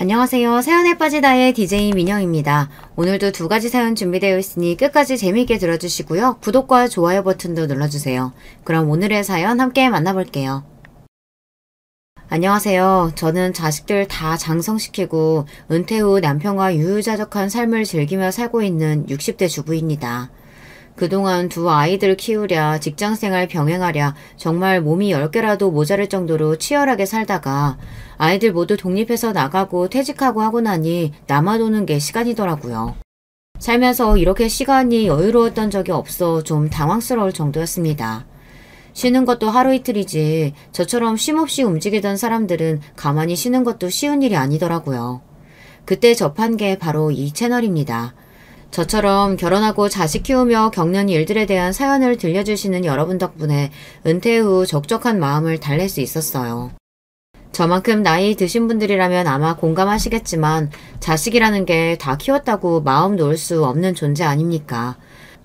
안녕하세요. 사연에 빠지다의 DJ 민영입니다. 오늘도 두 가지 사연 준비되어 있으니 끝까지 재미있게 들어주시고요. 구독과 좋아요 버튼도 눌러주세요. 그럼 오늘의 사연 함께 만나볼게요. 안녕하세요. 저는 자식들 다 장성시키고 은퇴 후 남편과 유유자적한 삶을 즐기며 살고 있는 60대 주부입니다. 그동안 두 아이들 키우랴 직장생활 병행하랴 정말 몸이 10개라도 모자랄 정도로 치열하게 살다가 아이들 모두 독립해서 나가고 퇴직하고 하고 나니 남아도는 게 시간이더라고요. 살면서 이렇게 시간이 여유로웠던 적이 없어 좀 당황스러울 정도였습니다. 쉬는 것도 하루 이틀이지 저처럼 쉼없이 움직이던 사람들은 가만히 쉬는 것도 쉬운 일이 아니더라고요. 그때 접한 게 바로 이 채널입니다. 저처럼 결혼하고 자식 키우며 겪는 일들에 대한 사연을 들려주시는 여러분 덕분에 은퇴 후 적적한 마음을 달랠 수 있었어요. 저만큼 나이 드신 분들이라면 아마 공감하시겠지만 자식이라는 게 다 키웠다고 마음 놓을 수 없는 존재 아닙니까?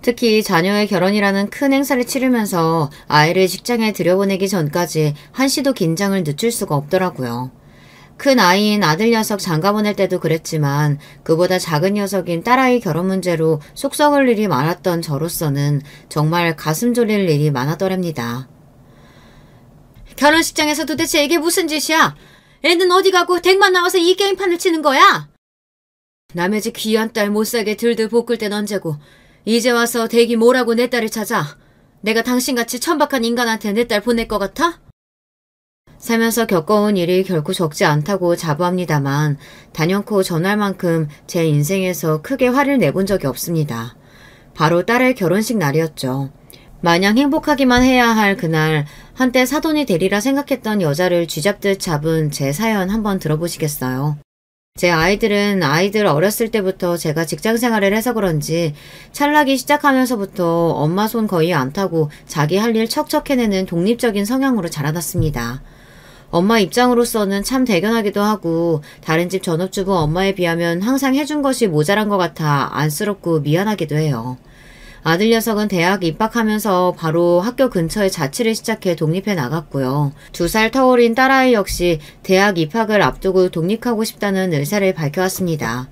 특히 자녀의 결혼이라는 큰 행사를 치르면서 아이를 직장에 들여보내기 전까지 한시도 긴장을 늦출 수가 없더라고요. 큰 아이인 아들 녀석 장가 보낼 때도 그랬지만 그보다 작은 녀석인 딸아이 결혼 문제로 속 썩을 일이 많았던 저로서는 정말 가슴 졸일 일이 많았더랍니다. 결혼식장에서 도대체 이게 무슨 짓이야? 애는 어디 가고 댁만 나와서 이 게임판을 치는 거야? 남의 집 귀한 딸 못살게 들들 볶을 땐 언제고 이제 와서 댁이 뭐라고 내 딸을 찾아? 내가 당신같이 천박한 인간한테 내 딸 보낼 것 같아? 살면서 겪어온 일이 결코 적지 않다고 자부합니다만 단연코 전날만큼 제 인생에서 크게 화를 내본 적이 없습니다. 바로 딸의 결혼식 날이었죠. 마냥 행복하기만 해야 할 그날 한때 사돈이 되리라 생각했던 여자를 쥐잡듯 잡은 제 사연 한번 들어보시겠어요? 제 아이들은 아이들 어렸을 때부터 제가 직장생활을 해서 그런지 찰나기 시작하면서부터 엄마 손 거의 안 타고 자기 할 일 척척 해내는 독립적인 성향으로 자라났습니다. 엄마 입장으로서는 참 대견하기도 하고 다른 집 전업주부 엄마에 비하면 항상 해준 것이 모자란 것 같아 안쓰럽고 미안하기도 해요. 아들 녀석은 대학 입학하면서 바로 학교 근처에 자취를 시작해 독립해 나갔고요. 2살 터울인 딸아이 역시 대학 입학을 앞두고 독립하고 싶다는 의사를 밝혀왔습니다.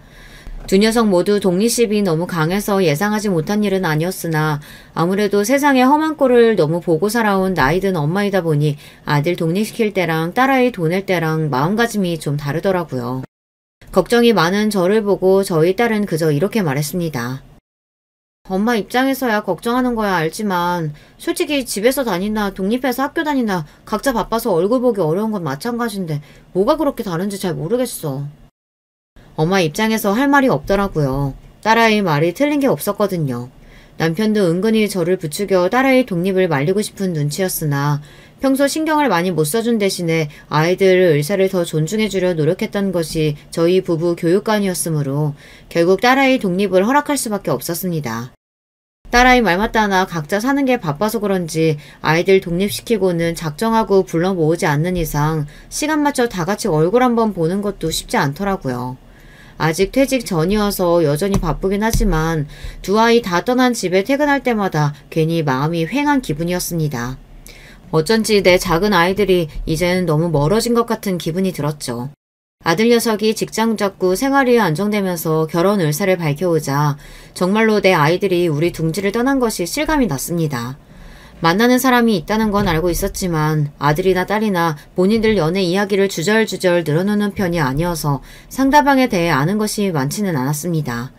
두 녀석 모두 독립심이 너무 강해서 예상하지 못한 일은 아니었으나 아무래도 세상의 험한 꼴을 너무 보고 살아온 나이든 엄마이다 보니 아들 독립시킬 때랑 딸아이 보낼 때랑 마음가짐이 좀 다르더라고요. 걱정이 많은 저를 보고 저희 딸은 그저 이렇게 말했습니다. 엄마 입장에서야 걱정하는 거야 알지만 솔직히 집에서 다니나 독립해서 학교 다니나 각자 바빠서 얼굴 보기 어려운 건 마찬가지인데 뭐가 그렇게 다른지 잘 모르겠어. 엄마 입장에서 할 말이 없더라고요. 딸아이 말이 틀린 게 없었거든요. 남편도 은근히 저를 부추겨 딸아이 독립을 말리고 싶은 눈치였으나 평소 신경을 많이 못 써준 대신에 아이들 의사를 더 존중해주려 노력했던 것이 저희 부부 교육관이었으므로 결국 딸아이 독립을 허락할 수밖에 없었습니다. 딸아이 말 맞다나 각자 사는 게 바빠서 그런지 아이들 독립시키고는 작정하고 불러 모으지 않는 이상 시간 맞춰 다 같이 얼굴 한번 보는 것도 쉽지 않더라고요. 아직 퇴직 전이어서 여전히 바쁘긴 하지만 두 아이 다 떠난 집에 퇴근할 때마다 괜히 마음이 휑한 기분이었습니다. 어쩐지 내 작은 아이들이 이제는 너무 멀어진 것 같은 기분이 들었죠. 아들 녀석이 직장 잡고 생활이 안정되면서 결혼 의사를 밝혀오자 정말로 내 아이들이 우리 둥지를 떠난 것이 실감이 났습니다. 만나는 사람이 있다는 건 알고 있었지만 아들이나 딸이나 본인들 연애 이야기를 주절주절 늘어놓는 편이 아니어서 상대방에 대해 아는 것이 많지는 않았습니다.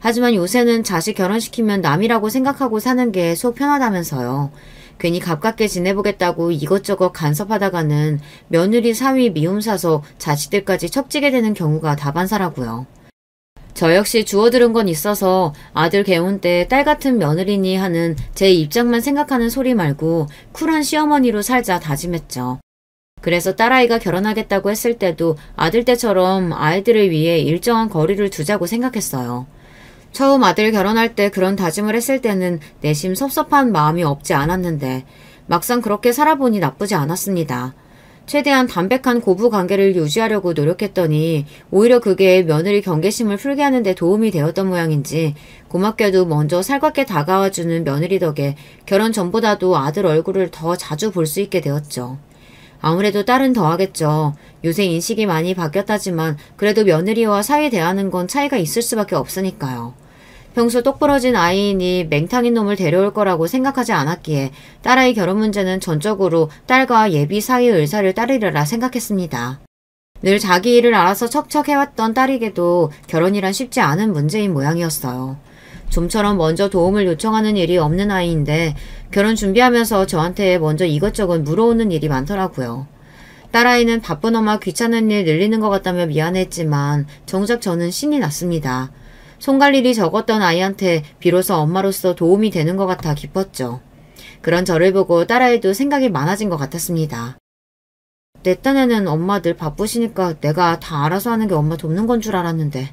하지만 요새는 자식 결혼시키면 남이라고 생각하고 사는 게 속 편하다면서요. 괜히 가깝게 지내보겠다고 이것저것 간섭하다가는 며느리 사위 미움 사서 자식들까지 척지게 되는 경우가 다반사라고요. 저 역시 주워들은 건 있어서 아들 개혼 때 딸 같은 며느리니 하는 제 입장만 생각하는 소리 말고 쿨한 시어머니로 살자 다짐했죠. 그래서 딸아이가 결혼하겠다고 했을 때도 아들 때처럼 아이들을 위해 일정한 거리를 두자고 생각했어요. 처음 아들 결혼할 때 그런 다짐을 했을 때는 내심 섭섭한 마음이 없지 않았는데 막상 그렇게 살아보니 나쁘지 않았습니다. 최대한 담백한 고부 관계를 유지하려고 노력했더니 오히려 그게 며느리 경계심을 풀게 하는 데 도움이 되었던 모양인지 고맙게도 먼저 살갑게 다가와주는 며느리 덕에 결혼 전보다도 아들 얼굴을 더 자주 볼 수 있게 되었죠. 아무래도 딸은 더하겠죠. 요새 인식이 많이 바뀌었다지만 그래도 며느리와 사위 대하는 건 차이가 있을 수밖에 없으니까요. 평소 똑부러진 아이이니 맹탕인 놈을 데려올 거라고 생각하지 않았기에 딸아이 결혼 문제는 전적으로 딸과 예비 사위 의사를 따르리라 생각했습니다. 늘 자기 일을 알아서 척척 해왔던 딸에게도 결혼이란 쉽지 않은 문제인 모양이었어요. 좀처럼 먼저 도움을 요청하는 일이 없는 아이인데 결혼 준비하면서 저한테 먼저 이것저것 물어오는 일이 많더라고요. 딸아이는 바쁜 엄마 귀찮은 일 늘리는 것 같다며 미안했지만 정작 저는 신이 났습니다. 손갈 일이 적었던 아이한테 비로소 엄마로서 도움이 되는 것 같아 기뻤죠. 그런 저를 보고 딸아이도 생각이 많아진 것 같았습니다. 내 딴에는 엄마 늘 바쁘시니까 내가 다 알아서 하는 게 엄마 돕는 건 줄 알았는데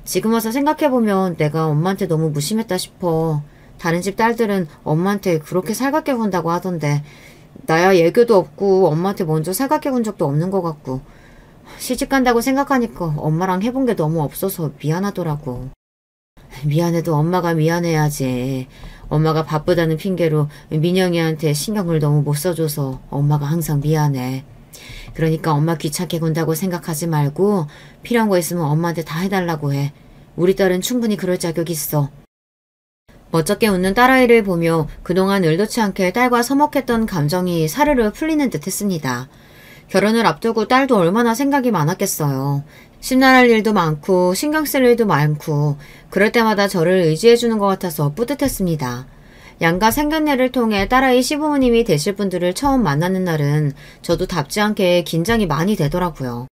지금 와서 생각해보면 내가 엄마한테 너무 무심했다 싶어. 다른 집 딸들은 엄마한테 그렇게 살갑게 군다고 하던데 나야 애교도 없고 엄마한테 먼저 살갑게 군 적도 없는 것 같고 시집간다고 생각하니까 엄마랑 해본 게 너무 없어서 미안하더라고. 미안해도 엄마가 미안해야지. 엄마가 바쁘다는 핑계로 민영이한테 신경을 너무 못 써줘서 엄마가 항상 미안해. 그러니까 엄마 귀찮게 군다고 생각하지 말고 필요한 거 있으면 엄마한테 다 해달라고 해. 우리 딸은 충분히 그럴 자격 있어. 멋쩍게 웃는 딸아이를 보며 그동안 의도치 않게 딸과 서먹했던 감정이 사르르 풀리는 듯 했습니다. 결혼을 앞두고 딸도 얼마나 생각이 많았겠어요. 심란할 일도 많고 신경 쓸 일도 많고 그럴 때마다 저를 의지해주는 것 같아서 뿌듯했습니다. 양가 상견례를 통해 딸아이 시부모님이 되실 분들을 처음 만나는 날은 저도 답지 않게 긴장이 많이 되더라고요.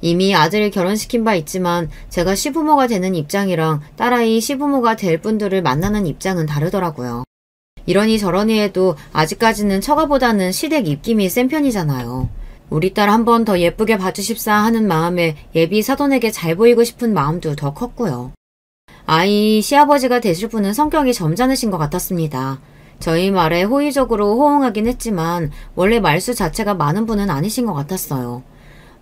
이미 아들을 결혼시킨 바 있지만 제가 시부모가 되는 입장이랑 딸아이 시부모가 될 분들을 만나는 입장은 다르더라고요. 이러니 저러니 해도 아직까지는 처가보다는 시댁 입김이 센 편이잖아요. 우리 딸 한 번 더 예쁘게 봐주십사 하는 마음에 예비 사돈에게 잘 보이고 싶은 마음도 더 컸고요. 아이 시아버지가 되실 분은 성격이 점잖으신 것 같았습니다. 저희 말에 호의적으로 호응하긴 했지만 원래 말수 자체가 많은 분은 아니신 것 같았어요.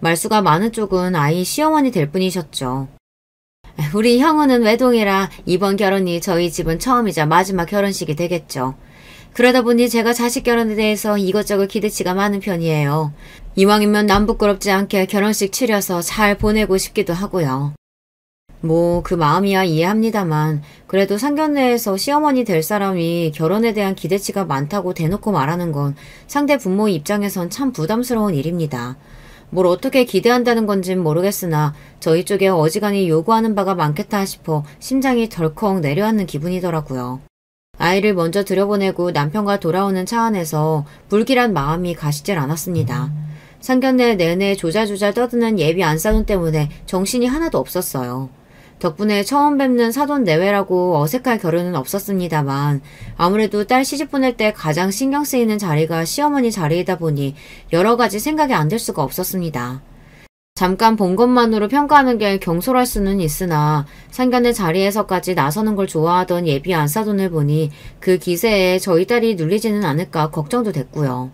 말수가 많은 쪽은 아이 시어머니 될 분이셨죠. 우리 형우는 외동이라 이번 결혼이 저희 집은 처음이자 마지막 결혼식이 되겠죠. 그러다 보니 제가 자식 결혼에 대해서 이것저것 기대치가 많은 편이에요. 이왕이면 남 부끄럽지 않게 결혼식 치려서 잘 보내고 싶기도 하고요. 뭐 그 마음이야 이해합니다만 그래도 상견례에서 시어머니 될 사람이 결혼에 대한 기대치가 많다고 대놓고 말하는 건 상대 부모 입장에선 참 부담스러운 일입니다. 뭘 어떻게 기대한다는 건진 모르겠으나 저희 쪽에 어지간히 요구하는 바가 많겠다 싶어 심장이 덜컥 내려앉는 기분이더라고요. 아이를 먼저 들여보내고 남편과 돌아오는 차 안에서 불길한 마음이 가시질 않았습니다. 상견례 내내 조잘조잘 떠드는 예비 안사돈 때문에 정신이 하나도 없었어요. 덕분에 처음 뵙는 사돈 내외라고 어색할 겨를은 없었습니다만 아무래도 딸 시집 보낼 때 가장 신경 쓰이는 자리가 시어머니 자리이다 보니 여러 가지 생각이 안 들 수가 없었습니다. 잠깐 본 것만으로 평가하는 게 경솔할 수는 있으나 상견례 자리에서까지 나서는 걸 좋아하던 예비 안사돈을 보니 그 기세에 저희 딸이 눌리지는 않을까 걱정도 됐고요.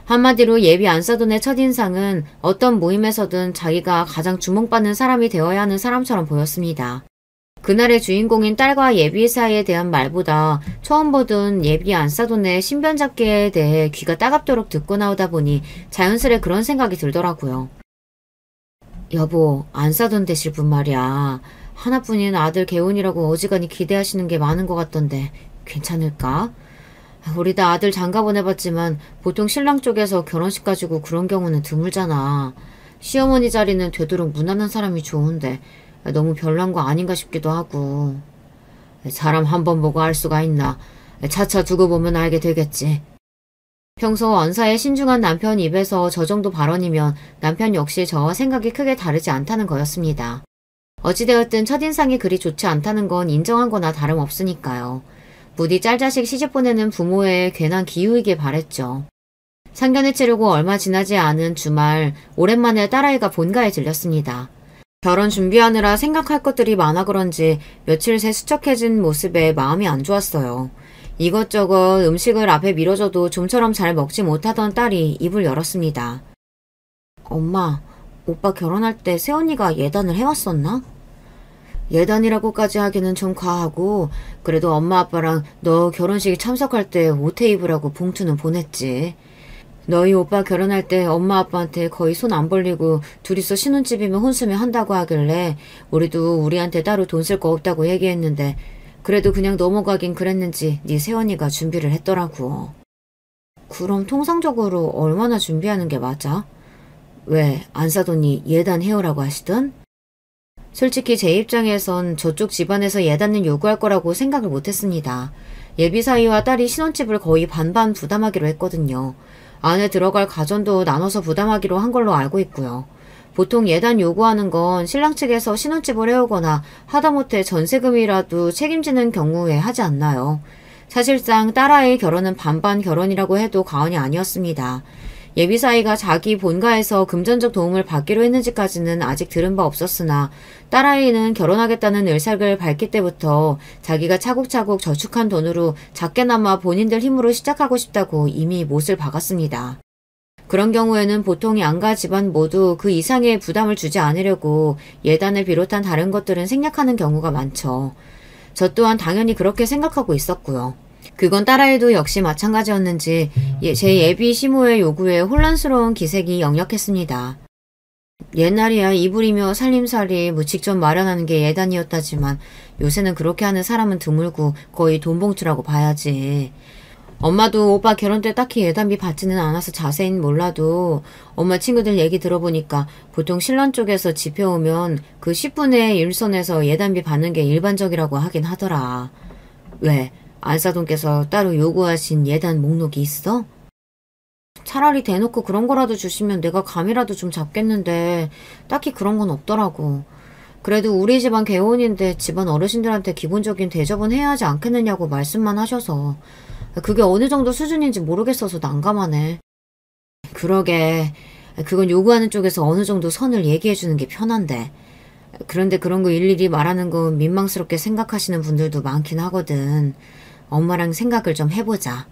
한마디로 예비 안사돈의 첫인상은 어떤 모임에서든 자기가 가장 주목받는 사람이 되어야 하는 사람처럼 보였습니다. 그날의 주인공인 딸과 예비 사이에 대한 말보다 처음 보던 예비 안사돈의 신변잡기에 대해 귀가 따갑도록 듣고 나오다 보니 자연스레 그런 생각이 들더라고요. 여보, 안사돈 되실 분 말이야. 하나뿐인 아들 개운이라고 어지간히 기대하시는 게 많은 것 같던데 괜찮을까? 우리 다 아들 장가 보내봤지만 보통 신랑 쪽에서 결혼식 가지고 그런 경우는 드물잖아. 시어머니 자리는 되도록 무난한 사람이 좋은데 너무 별난 거 아닌가 싶기도 하고. 사람 한 번 보고 알 수가 있나. 차차 두고 보면 알게 되겠지. 평소 언사에 신중한 남편 입에서 저 정도 발언이면 남편 역시 저와 생각이 크게 다르지 않다는 거였습니다. 어찌되었든 첫인상이 그리 좋지 않다는 건 인정한 거나 다름없으니까요. 부디 짤자식 시집 보내는 부모의 괜한 기우이길 바랬죠. 상견례 치르고 얼마 지나지 않은 주말 오랜만에 딸아이가 본가에 들렸습니다. 결혼 준비하느라 생각할 것들이 많아 그런지 며칠 새 수척해진 모습에 마음이 안 좋았어요. 이것저것 음식을 앞에 밀어줘도 좀처럼 잘 먹지 못하던 딸이 입을 열었습니다. 엄마, 오빠 결혼할 때 새언니가 예단을 해왔었나? 예단이라고까지 하기는 좀 과하고 그래도 엄마 아빠랑 너 결혼식에 참석할 때 옷에 입으라고 봉투는 보냈지. 너희 오빠 결혼할 때 엄마 아빠한테 거의 손 안 벌리고 둘이서 신혼집이면 혼수면 한다고 하길래 우리도 우리한테 따로 돈 쓸 거 없다고 얘기했는데 그래도 그냥 넘어가긴 그랬는지 네 새언니가 준비를 했더라고. 그럼 통상적으로 얼마나 준비하는 게 맞아? 왜 안 사더니 예단 해오라고 하시던? 솔직히 제 입장에선 저쪽 집안에서 예단을 요구할 거라고 생각을 못했습니다. 예비사위와 딸이 신혼집을 거의 반반 부담하기로 했거든요. 안에 들어갈 가전도 나눠서 부담하기로 한 걸로 알고 있고요. 보통 예단 요구하는 건 신랑 측에서 신혼집을 해오거나 하다못해 전세금이라도 책임지는 경우에 하지 않나요? 사실상 딸아이의 결혼은 반반 결혼이라고 해도 과언이 아니었습니다. 예비사위가 자기 본가에서 금전적 도움을 받기로 했는지까지는 아직 들은 바 없었으나 딸아이는 결혼하겠다는 의사를 밝힐 때부터 자기가 차곡차곡 저축한 돈으로 작게나마 본인들 힘으로 시작하고 싶다고 이미 못을 박았습니다. 그런 경우에는 보통 양가 집안 모두 그 이상의 부담을 주지 않으려고 예단을 비롯한 다른 것들은 생략하는 경우가 많죠. 저 또한 당연히 그렇게 생각하고 있었고요. 그건 딸아이도 역시 마찬가지였는지 제 예비 시모의 요구에 혼란스러운 기색이 역력했습니다. 옛날이야 이불이며 살림살이 직접 마련하는 게 예단이었다지만 요새는 그렇게 하는 사람은 드물고 거의 돈봉투라고 봐야지. 엄마도 오빠 결혼 때 딱히 예단비 받지는 않아서 자세히는 몰라도 엄마 친구들 얘기 들어보니까 보통 신랑 쪽에서 집해오면 그 10분의 1선에서 예단비 받는 게 일반적이라고 하긴 하더라. 왜? 안사돈께서 따로 요구하신 예단 목록이 있어? 차라리 대놓고 그런 거라도 주시면 내가 감이라도 좀 잡겠는데 딱히 그런 건 없더라고. 그래도 우리 집안 개혼인데 집안 어르신들한테 기본적인 대접은 해야 하지 않겠느냐고 말씀만 하셔서 그게 어느 정도 수준인지 모르겠어서 난감하네. 그러게 그건 요구하는 쪽에서 어느 정도 선을 얘기해주는 게 편한데 그런데 그런 거 일일이 말하는 건 민망스럽게 생각하시는 분들도 많긴 하거든. 엄마랑 생각을 좀 해보자.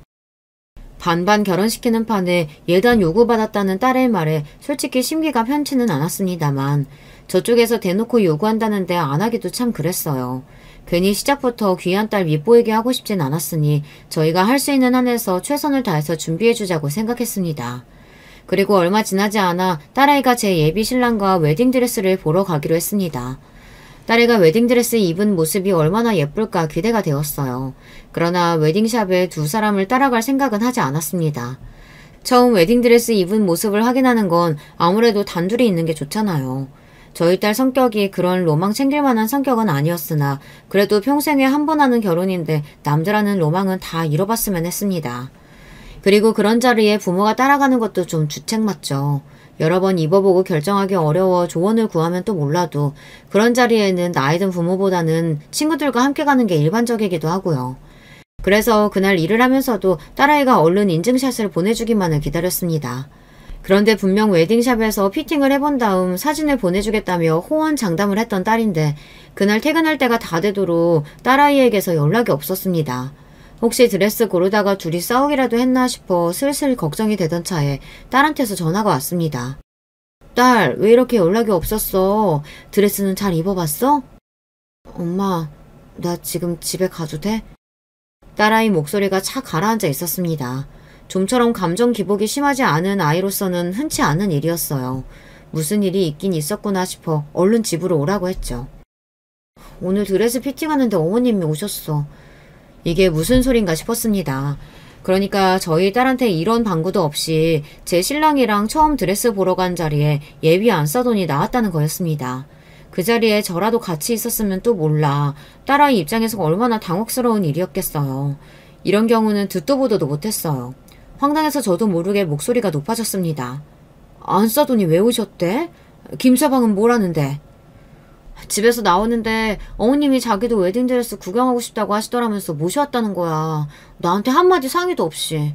반반 결혼시키는 판에 예단 요구받았다는 딸의 말에 솔직히 심기가 편치는 않았습니다만 저쪽에서 대놓고 요구한다는데 안 하기도 참 그랬어요. 괜히 시작부터 귀한 딸 밉보이게 하고 싶진 않았으니 저희가 할 수 있는 한에서 최선을 다해서 준비해주자고 생각했습니다. 그리고 얼마 지나지 않아 딸아이가 제 예비 신랑과 웨딩드레스를 보러 가기로 했습니다. 딸애가 웨딩드레스 입은 모습이 얼마나 예쁠까 기대가 되었어요. 그러나 웨딩샵에 두 사람을 따라갈 생각은 하지 않았습니다. 처음 웨딩드레스 입은 모습을 확인하는 건 아무래도 단둘이 있는 게 좋잖아요. 저희 딸 성격이 그런 로망 챙길 만한 성격은 아니었으나 그래도 평생에 한 번 하는 결혼인데 남자라는 로망은 다 잃어봤으면 했습니다. 그리고 그런 자리에 부모가 따라가는 것도 좀 주책 맞죠. 여러 번 입어보고 결정하기 어려워 조언을 구하면 또 몰라도 그런 자리에는 나이 든 부모보다는 친구들과 함께 가는 게 일반적이기도 하고요. 그래서 그날 일을 하면서도 딸아이가 얼른 인증샷을 보내주기만을 기다렸습니다. 그런데 분명 웨딩샵에서 피팅을 해본 다음 사진을 보내주겠다며 호언장담을 했던 딸인데 그날 퇴근할 때가 다 되도록 딸아이에게서 연락이 없었습니다. 혹시 드레스 고르다가 둘이 싸우기라도 했나 싶어 슬슬 걱정이 되던 차에 딸한테서 전화가 왔습니다. 딸, 왜 이렇게 연락이 없었어? 드레스는 잘 입어봤어? 엄마, 나 지금 집에 가도 돼? 딸아이 목소리가 착 가라앉아 있었습니다. 좀처럼 감정 기복이 심하지 않은 아이로서는 흔치 않은 일이었어요. 무슨 일이 있긴 있었구나 싶어 얼른 집으로 오라고 했죠. 오늘 드레스 피팅하는데 어머님이 오셨어. 이게 무슨 소린가 싶었습니다. 그러니까 저희 딸한테 이런 방구도 없이 제 신랑이랑 처음 드레스 보러 간 자리에 예비 안사돈이 나왔다는 거였습니다. 그 자리에 저라도 같이 있었으면 또 몰라 딸아이 입장에서 얼마나 당혹스러운 일이었겠어요. 이런 경우는 듣도 보도도 못했어요. 황당해서 저도 모르게 목소리가 높아졌습니다. 안사돈이 왜 오셨대? 김서방은 뭐라는데? 집에서 나오는데 어머님이 자기도 웨딩드레스 구경하고 싶다고 하시더라면서 모셔왔다는 거야. 나한테 한마디 상의도 없이.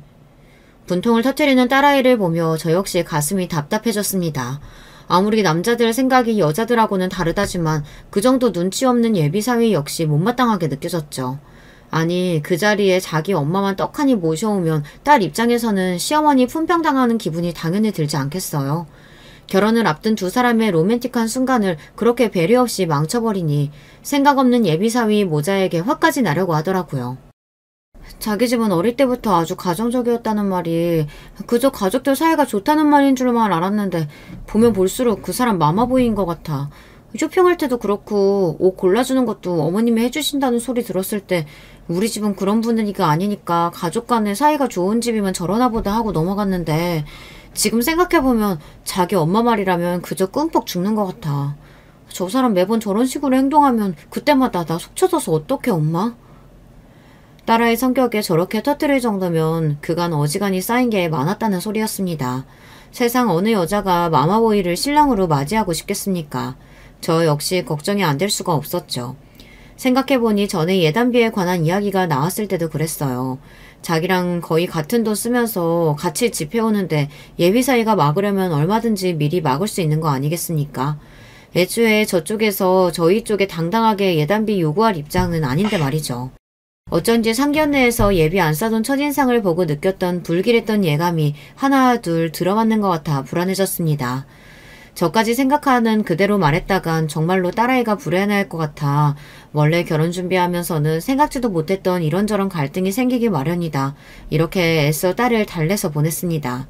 분통을 터뜨리는 딸아이를 보며 저 역시 가슴이 답답해졌습니다. 아무리 남자들 생각이 여자들하고는 다르다지만 그 정도 눈치 없는 예비사위 역시 못마땅하게 느껴졌죠. 아니 그 자리에 자기 엄마만 떡하니 모셔오면 딸 입장에서는 시어머니 품평당하는 기분이 당연히 들지 않겠어요. 결혼을 앞둔 두 사람의 로맨틱한 순간을 그렇게 배려 없이 망쳐버리니 생각 없는 예비사위 모자에게 화까지 나려고 하더라고요. 자기 집은 어릴 때부터 아주 가정적이었다는 말이 그저 가족들 사이가 좋다는 말인 줄만 알았는데 보면 볼수록 그 사람 마마보이인 것 같아. 쇼핑할 때도 그렇고 옷 골라주는 것도 어머님이 해주신다는 소리 들었을 때 우리 집은 그런 분위기가 아니니까 가족 간의 사이가 좋은 집이면 저러나 보다 하고 넘어갔는데 지금 생각해보면 자기 엄마 말이라면 그저 꿈뻑 죽는 것 같아. 저 사람 매번 저런 식으로 행동하면 그때마다 나 속 터져서 어떡해 엄마? 딸아이 성격에 저렇게 터뜨릴 정도면 그간 어지간히 쌓인 게 많았다는 소리였습니다. 세상 어느 여자가 마마보이를 신랑으로 맞이하고 싶겠습니까? 저 역시 걱정이 안 될 수가 없었죠. 생각해보니 전에 예단비에 관한 이야기가 나왔을 때도 그랬어요. 자기랑 거의 같은 돈 쓰면서 같이 집해오는데 예비 사이가 막으려면 얼마든지 미리 막을 수 있는 거 아니겠습니까? 애초에 저쪽에서 저희 쪽에 당당하게 예단비 요구할 입장은 아닌데 말이죠. 어쩐지 상견례에서 예비 안 싸던 첫인상을 보고 느꼈던 불길했던 예감이 하나 둘 들어맞는 것 같아 불안해졌습니다. 저까지 생각하는 그대로 말했다간 정말로 딸아이가 불행할 것 같아 원래 결혼 준비하면서는 생각지도 못했던 이런저런 갈등이 생기기 마련이다. 이렇게 애써 딸을 달래서 보냈습니다.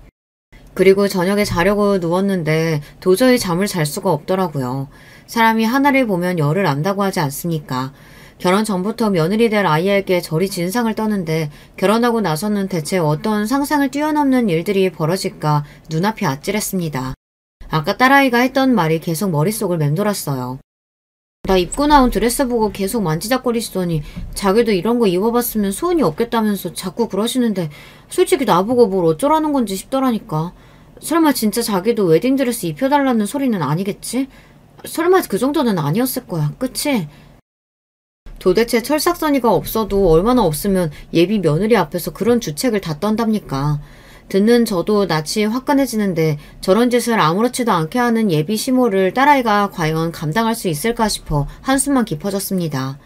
그리고 저녁에 자려고 누웠는데 도저히 잠을 잘 수가 없더라고요. 사람이 하나를 보면 열을 안다고 하지 않습니까? 결혼 전부터 며느리 될 아이에게 저리 진상을 떠는데 결혼하고 나서는 대체 어떤 상상을 뛰어넘는 일들이 벌어질까 눈앞이 아찔했습니다. 아까 딸아이가 했던 말이 계속 머릿속을 맴돌았어요. 나 입고 나온 드레스 보고 계속 만지작거리시더니 자기도 이런 거 입어봤으면 소원이 없겠다면서 자꾸 그러시는데 솔직히 나보고 뭘 어쩌라는 건지 싶더라니까. 설마 진짜 자기도 웨딩드레스 입혀달라는 소리는 아니겠지? 설마 그 정도는 아니었을 거야. 그치? 도대체 철삭서니가 없어도 얼마나 없으면 예비 며느리 앞에서 그런 주책을 다 떤답니까? 듣는 저도 낯이 화끈해지는데 저런 짓을 아무렇지도 않게 하는 예비 시모를 딸아이가 과연 감당할 수 있을까 싶어 한숨만 깊어졌습니다.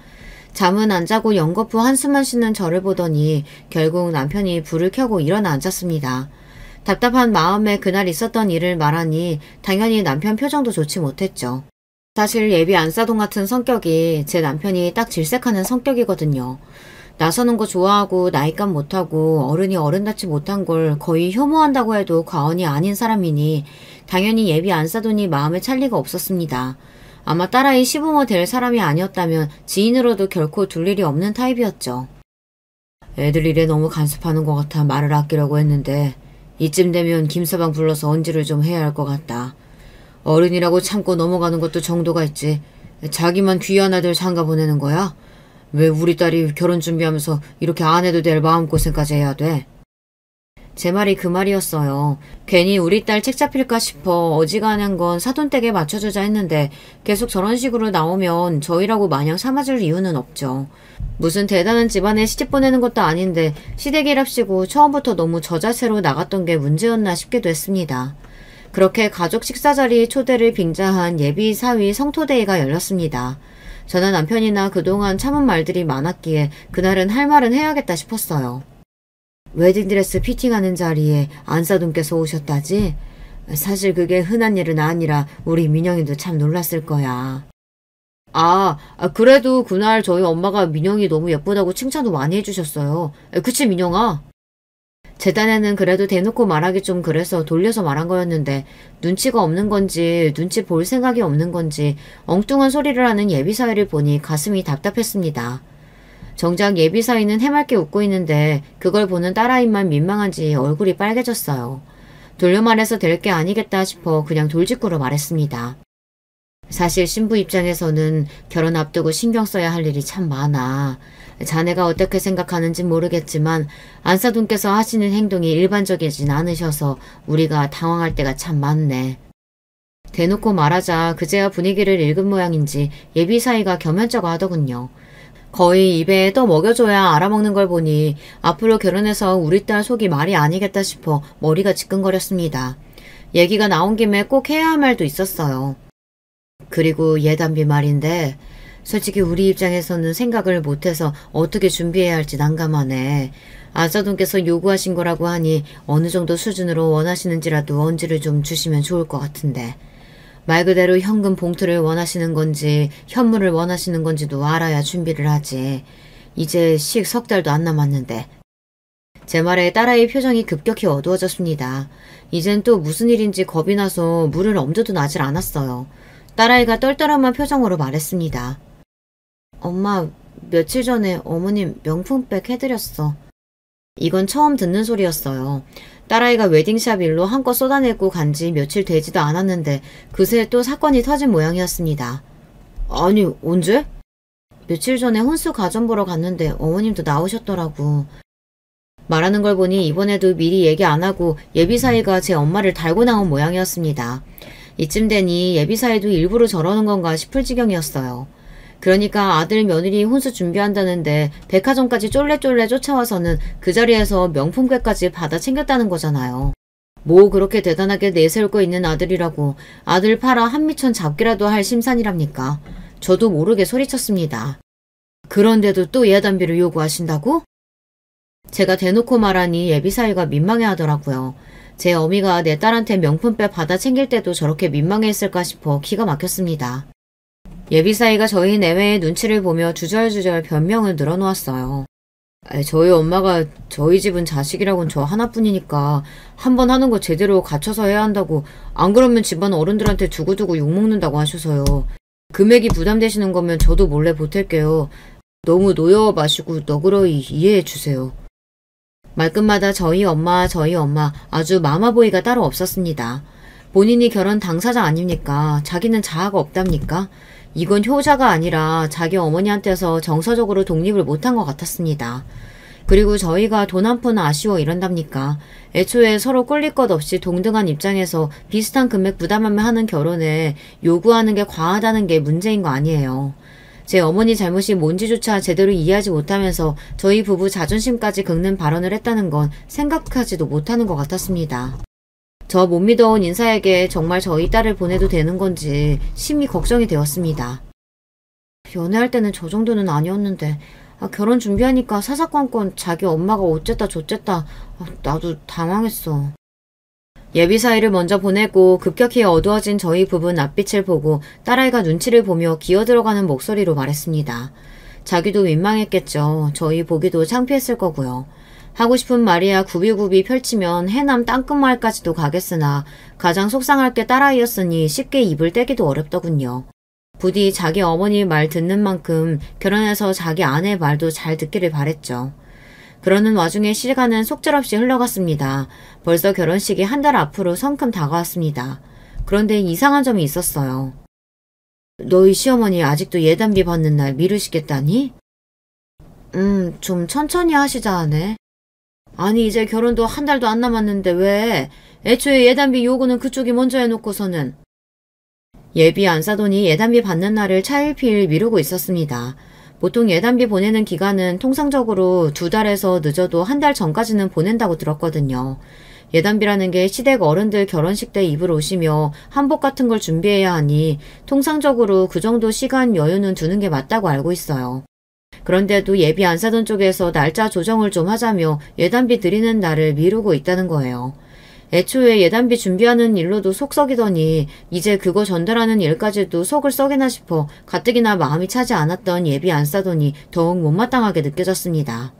잠은 안 자고 연거푸 한숨만 쉬는 저를 보더니 결국 남편이 불을 켜고 일어나 앉았습니다. 답답한 마음에 그날 있었던 일을 말하니 당연히 남편 표정도 좋지 못했죠. 사실 예비 안사동 같은 성격이 제 남편이 딱 질색하는 성격이거든요. 나서는 거 좋아하고 나이값 못하고 어른이 어른답지 못한 걸 거의 혐오한다고 해도 과언이 아닌 사람이니 당연히 예비 안사돈이 마음에 찰 리가 없었습니다. 아마 딸아이 시부모 될 사람이 아니었다면 지인으로도 결코 둘 일이 없는 타입이었죠. 애들 일에 너무 간섭하는 것 같아 말을 아끼려고 했는데 이쯤 되면 김서방 불러서 언지를 좀 해야 할 것 같다. 어른이라고 참고 넘어가는 것도 정도가 있지. 자기만 귀한 아들 장가 보내는 거야? 왜 우리 딸이 결혼 준비하면서 이렇게 안 해도 될 마음고생까지 해야 돼? 제 말이 그 말이었어요. 괜히 우리 딸 책 잡힐까 싶어 어지간한 건 사돈댁에 맞춰주자 했는데 계속 저런 식으로 나오면 저희라고 마냥 삼아줄 이유는 없죠. 무슨 대단한 집안에 시집 보내는 것도 아닌데 시댁이랍시고 처음부터 너무 저자세로 나갔던 게 문제였나 싶기도 했습니다. 그렇게 가족 식사 자리 초대를 빙자한 예비 사위 성토대회가 열렸습니다. 저는 남편이나 그동안 참은 말들이 많았기에 그날은 할 말은 해야겠다 싶었어요. 웨딩드레스 피팅하는 자리에 안사돈께서 오셨다지? 사실 그게 흔한 일은 아니라 우리 민영이도 참 놀랐을 거야. 그래도 그날 저희 엄마가 민영이 너무 예쁘다고 칭찬도 많이 해주셨어요. 그치 민영아? 제 딴에는 그래도 대놓고 말하기 좀 그래서 돌려서 말한 거였는데 눈치가 없는 건지 눈치 볼 생각이 없는 건지 엉뚱한 소리를 하는 예비사위를 보니 가슴이 답답했습니다. 정작 예비사위는 해맑게 웃고 있는데 그걸 보는 딸아이만 민망한지 얼굴이 빨개졌어요. 돌려 말해서 될 게 아니겠다 싶어 그냥 돌직구로 말했습니다. 사실 신부 입장에서는 결혼 앞두고 신경 써야 할 일이 참 많아. 자네가 어떻게 생각하는지 모르겠지만 안사돈께서 하시는 행동이 일반적이진 않으셔서 우리가 당황할 때가 참 많네. 대놓고 말하자 그제야 분위기를 읽은 모양인지 예비사위가 겸연쩍어 하더군요. 거의 입에 떠 먹여줘야 알아먹는 걸 보니 앞으로 결혼해서 우리 딸 속이 말이 아니겠다 싶어 머리가 지끈거렸습니다. 얘기가 나온 김에 꼭 해야 할 말도 있었어요. 그리고 예단비 말인데 솔직히 우리 입장에서는 생각을 못해서 어떻게 준비해야 할지 난감하네. 안사돈께서 요구하신 거라고 하니 어느 정도 수준으로 원하시는지라도 언지를 좀 주시면 좋을 것 같은데. 말 그대로 현금 봉투를 원하시는 건지 현물을 원하시는 건지도 알아야 준비를 하지. 이제 식 3달도 안 남았는데. 제 말에 딸아이의 표정이 급격히 어두워졌습니다. 이젠 또 무슨 일인지 겁이 나서 물을 엄두도 나질 않았어요. 딸아이가 떨떠름한 표정으로 말했습니다. 엄마, 며칠 전에 어머님 명품백 해드렸어. 이건 처음 듣는 소리였어요. 딸아이가 웨딩샵 일로 한껏 쏟아내고 간지 며칠 되지도 않았는데 그새 또 사건이 터진 모양이었습니다. 아니, 언제? 며칠 전에 혼수 가전 보러 갔는데 어머님도 나오셨더라고. 말하는 걸 보니 이번에도 미리 얘기 안 하고 예비사이가 제 엄마를 달고 나온 모양이었습니다. 이쯤 되니 예비사이도 일부러 저러는 건가 싶을 지경이었어요. 그러니까 아들 며느리 혼수 준비한다는데 백화점까지 쫄래쫄래 쫓아와서는 그 자리에서 명품백까지 받아 챙겼다는 거잖아요. 뭐 그렇게 대단하게 내세울 거 있는 아들이라고 아들 팔아 한미천 잡기라도 할 심산이랍니까? 저도 모르게 소리쳤습니다. 그런데도 또 예단비를 요구하신다고? 제가 대놓고 말하니 예비사이가 민망해하더라고요. 제 어미가 내 딸한테 명품백 받아 챙길 때도 저렇게 민망해했을까 싶어 기가 막혔습니다. 예비사이가 저희 내외의 눈치를 보며 주절주절 변명을 늘어놓았어요. 저희 엄마가 저희 집은 자식이라곤 저 하나뿐이니까 한 번 하는 거 제대로 갖춰서 해야 한다고, 안 그러면 집안 어른들한테 두고두고 욕먹는다고 하셔서요. 금액이 부담되시는 거면 저도 몰래 보탤게요. 너무 노여워 마시고 너그러이 이해해 주세요. 말끝마다 저희 엄마 아주 마마보이가 따로 없었습니다. 본인이 결혼 당사자 아닙니까? 자기는 자아가 없답니까? 이건 효자가 아니라 자기 어머니한테서 정서적으로 독립을 못한 것 같았습니다. 그리고 저희가 돈 한 푼 아쉬워 이런답니까? 애초에 서로 꿀릴 것 없이 동등한 입장에서 비슷한 금액 부담하며 하는 결혼에 요구하는 게 과하다는 게 문제인 거 아니에요. 제 어머니 잘못이 뭔지조차 제대로 이해하지 못하면서 저희 부부 자존심까지 긁는 발언을 했다는 건 생각하지도 못하는 것 같았습니다. 저 못 믿어온 인사에게 정말 저희 딸을 보내도 되는 건지 심히 걱정이 되었습니다. 연애할 때는 저 정도는 아니었는데 결혼 준비하니까 사사건건 자기 엄마가 어쨌다 저쨌다. 나도 당황했어. 예비사이를 먼저 보내고 급격히 어두워진 저희 부부 낯빛을 보고 딸아이가 눈치를 보며 기어들어가는 목소리로 말했습니다. 자기도 민망했겠죠. 저희 보기도 창피했을 거고요. 하고 싶은 말이야 굽이굽이 펼치면 해남 땅끝마을까지도 가겠으나 가장 속상할 게 딸아이였으니 쉽게 입을 떼기도 어렵더군요. 부디 자기 어머니 말 듣는 만큼 결혼해서 자기 아내 말도 잘 듣기를 바랬죠. 그러는 와중에 시간은 속절없이 흘러갔습니다. 벌써 결혼식이 한 달 앞으로 성큼 다가왔습니다. 그런데 이상한 점이 있었어요. 너희 시어머니 아직도 예단비 받는 날 미루시겠다니? 좀 천천히 하시자 하네. 아니 이제 결혼도 한 달도 안 남았는데 왜? 애초에 예단비 요구는 그쪽이 먼저 해놓고서는. 예비 안 사돈이 예단비 받는 날을 차일피일 미루고 있었습니다. 보통 예단비 보내는 기간은 통상적으로 2달에서 늦어도 한 달 전까지는 보낸다고 들었거든요. 예단비라는 게 시댁 어른들 결혼식 때 입을 옷이며 한복 같은 걸 준비해야 하니 통상적으로 그 정도 시간 여유는 두는 게 맞다고 알고 있어요. 그런데도 예비 안 사돈 쪽에서 날짜 조정을 좀 하자며 예단비 드리는 날을 미루고 있다는 거예요. 애초에 예단비 준비하는 일로도 속 썩이더니 이제 그거 전달하는 일까지도 속을 썩이나 싶어 가뜩이나 마음이 차지 않았던 예비 안 사돈이 더욱 못마땅하게 느껴졌습니다.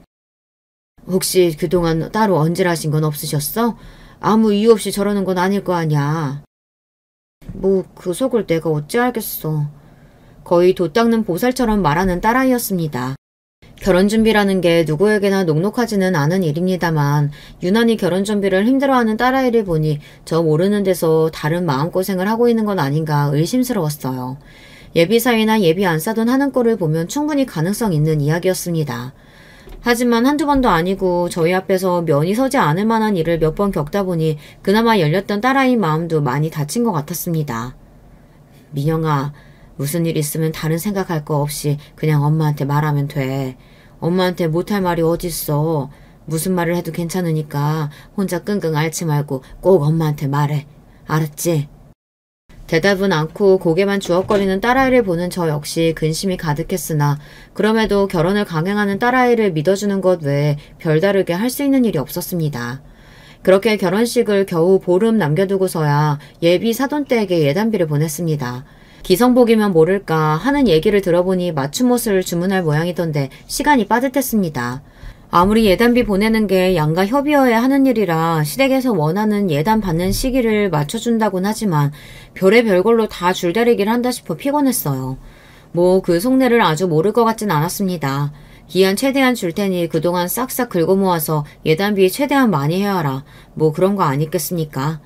혹시 그동안 따로 언질하신 건 없으셨어? 아무 이유 없이 저러는 건 아닐 거 아냐. 뭐 그 속을 내가 어찌 알겠어. 거의 돛 닦는 보살처럼 말하는 딸아이였습니다. 결혼 준비라는 게 누구에게나 녹록하지는 않은 일입니다만 유난히 결혼 준비를 힘들어하는 딸아이를 보니 저 모르는 데서 다른 마음고생을 하고 있는 건 아닌가 의심스러웠어요. 예비사위나 예비 안 사돈 하는 꼴을 보면 충분히 가능성 있는 이야기였습니다. 하지만 한두 번도 아니고 저희 앞에서 면이 서지 않을 만한 일을 몇 번 겪다 보니 그나마 열렸던 딸아이 마음도 많이 다친 것 같았습니다. 민영아, 무슨 일 있으면 다른 생각할 거 없이 그냥 엄마한테 말하면 돼. 엄마한테 못할 말이 어딨어. 무슨 말을 해도 괜찮으니까 혼자 끙끙 앓지 말고 꼭 엄마한테 말해. 알았지? 대답은 않고 고개만 주걱거리는 딸아이를 보는 저 역시 근심이 가득했으나 그럼에도 결혼을 강행하는 딸아이를 믿어주는 것 외에 별다르게 할 수 있는 일이 없었습니다. 그렇게 결혼식을 겨우 보름 남겨두고서야 예비 사돈댁에 예단비를 보냈습니다. 기성복이면 모를까 하는 얘기를 들어보니 맞춤 옷을 주문할 모양이던데 시간이 빠듯했습니다. 아무리 예단비 보내는 게 양가 협의어야 하는 일이라 시댁에서 원하는 예단 받는 시기를 맞춰준다곤 하지만 별의별 걸로 다 줄다리기를 한다 싶어 피곤했어요. 뭐 그 속내를 아주 모를 것 같진 않았습니다. 기한 최대한 줄 테니 그동안 싹싹 긁어 모아서 예단비 최대한 많이 해와라. 뭐 그런 거 아니겠습니까?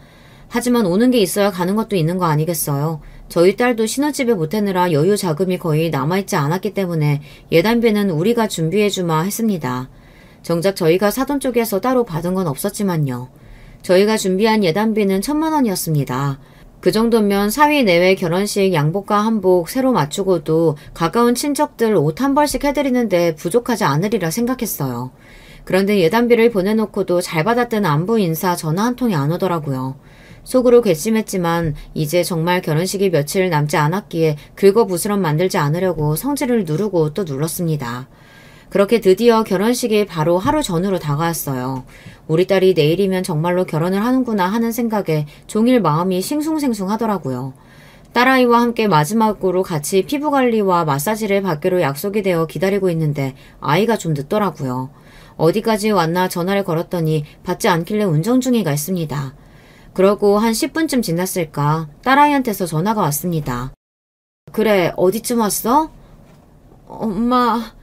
하지만 오는 게 있어야 가는 것도 있는 거 아니겠어요. 저희 딸도 신혼집에 보태느라 여유 자금이 거의 남아있지 않았기 때문에 예단비는 우리가 준비해주마 했습니다. 정작 저희가 사돈 쪽에서 따로 받은 건 없었지만요. 저희가 준비한 예단비는 1,000만 원이었습니다. 그 정도면 사위 내외 결혼식 양복과 한복 새로 맞추고도 가까운 친척들 옷 한 벌씩 해드리는데 부족하지 않으리라 생각했어요. 그런데 예단비를 보내놓고도 잘 받았다는 안부 인사 전화 한 통이 안 오더라고요. 속으로 괘씸했지만 이제 정말 결혼식이 며칠 남지 않았기에 긁어부스럼 만들지 않으려고 성질을 누르고 또 눌렀습니다. 그렇게 드디어 결혼식이 바로 하루 전으로 다가왔어요. 우리 딸이 내일이면 정말로 결혼을 하는구나 하는 생각에 종일 마음이 싱숭생숭하더라고요. 딸아이와 함께 마지막으로 같이 피부관리와 마사지를 받기로 약속이 되어 기다리고 있는데 아이가 좀 늦더라고요. 어디까지 왔나 전화를 걸었더니 받지 않길래 운전 중이가 있습니다. 그러고 한 10분쯤 지났을까 딸아이한테서 전화가 왔습니다. 그래, 어디쯤 왔어? 엄마...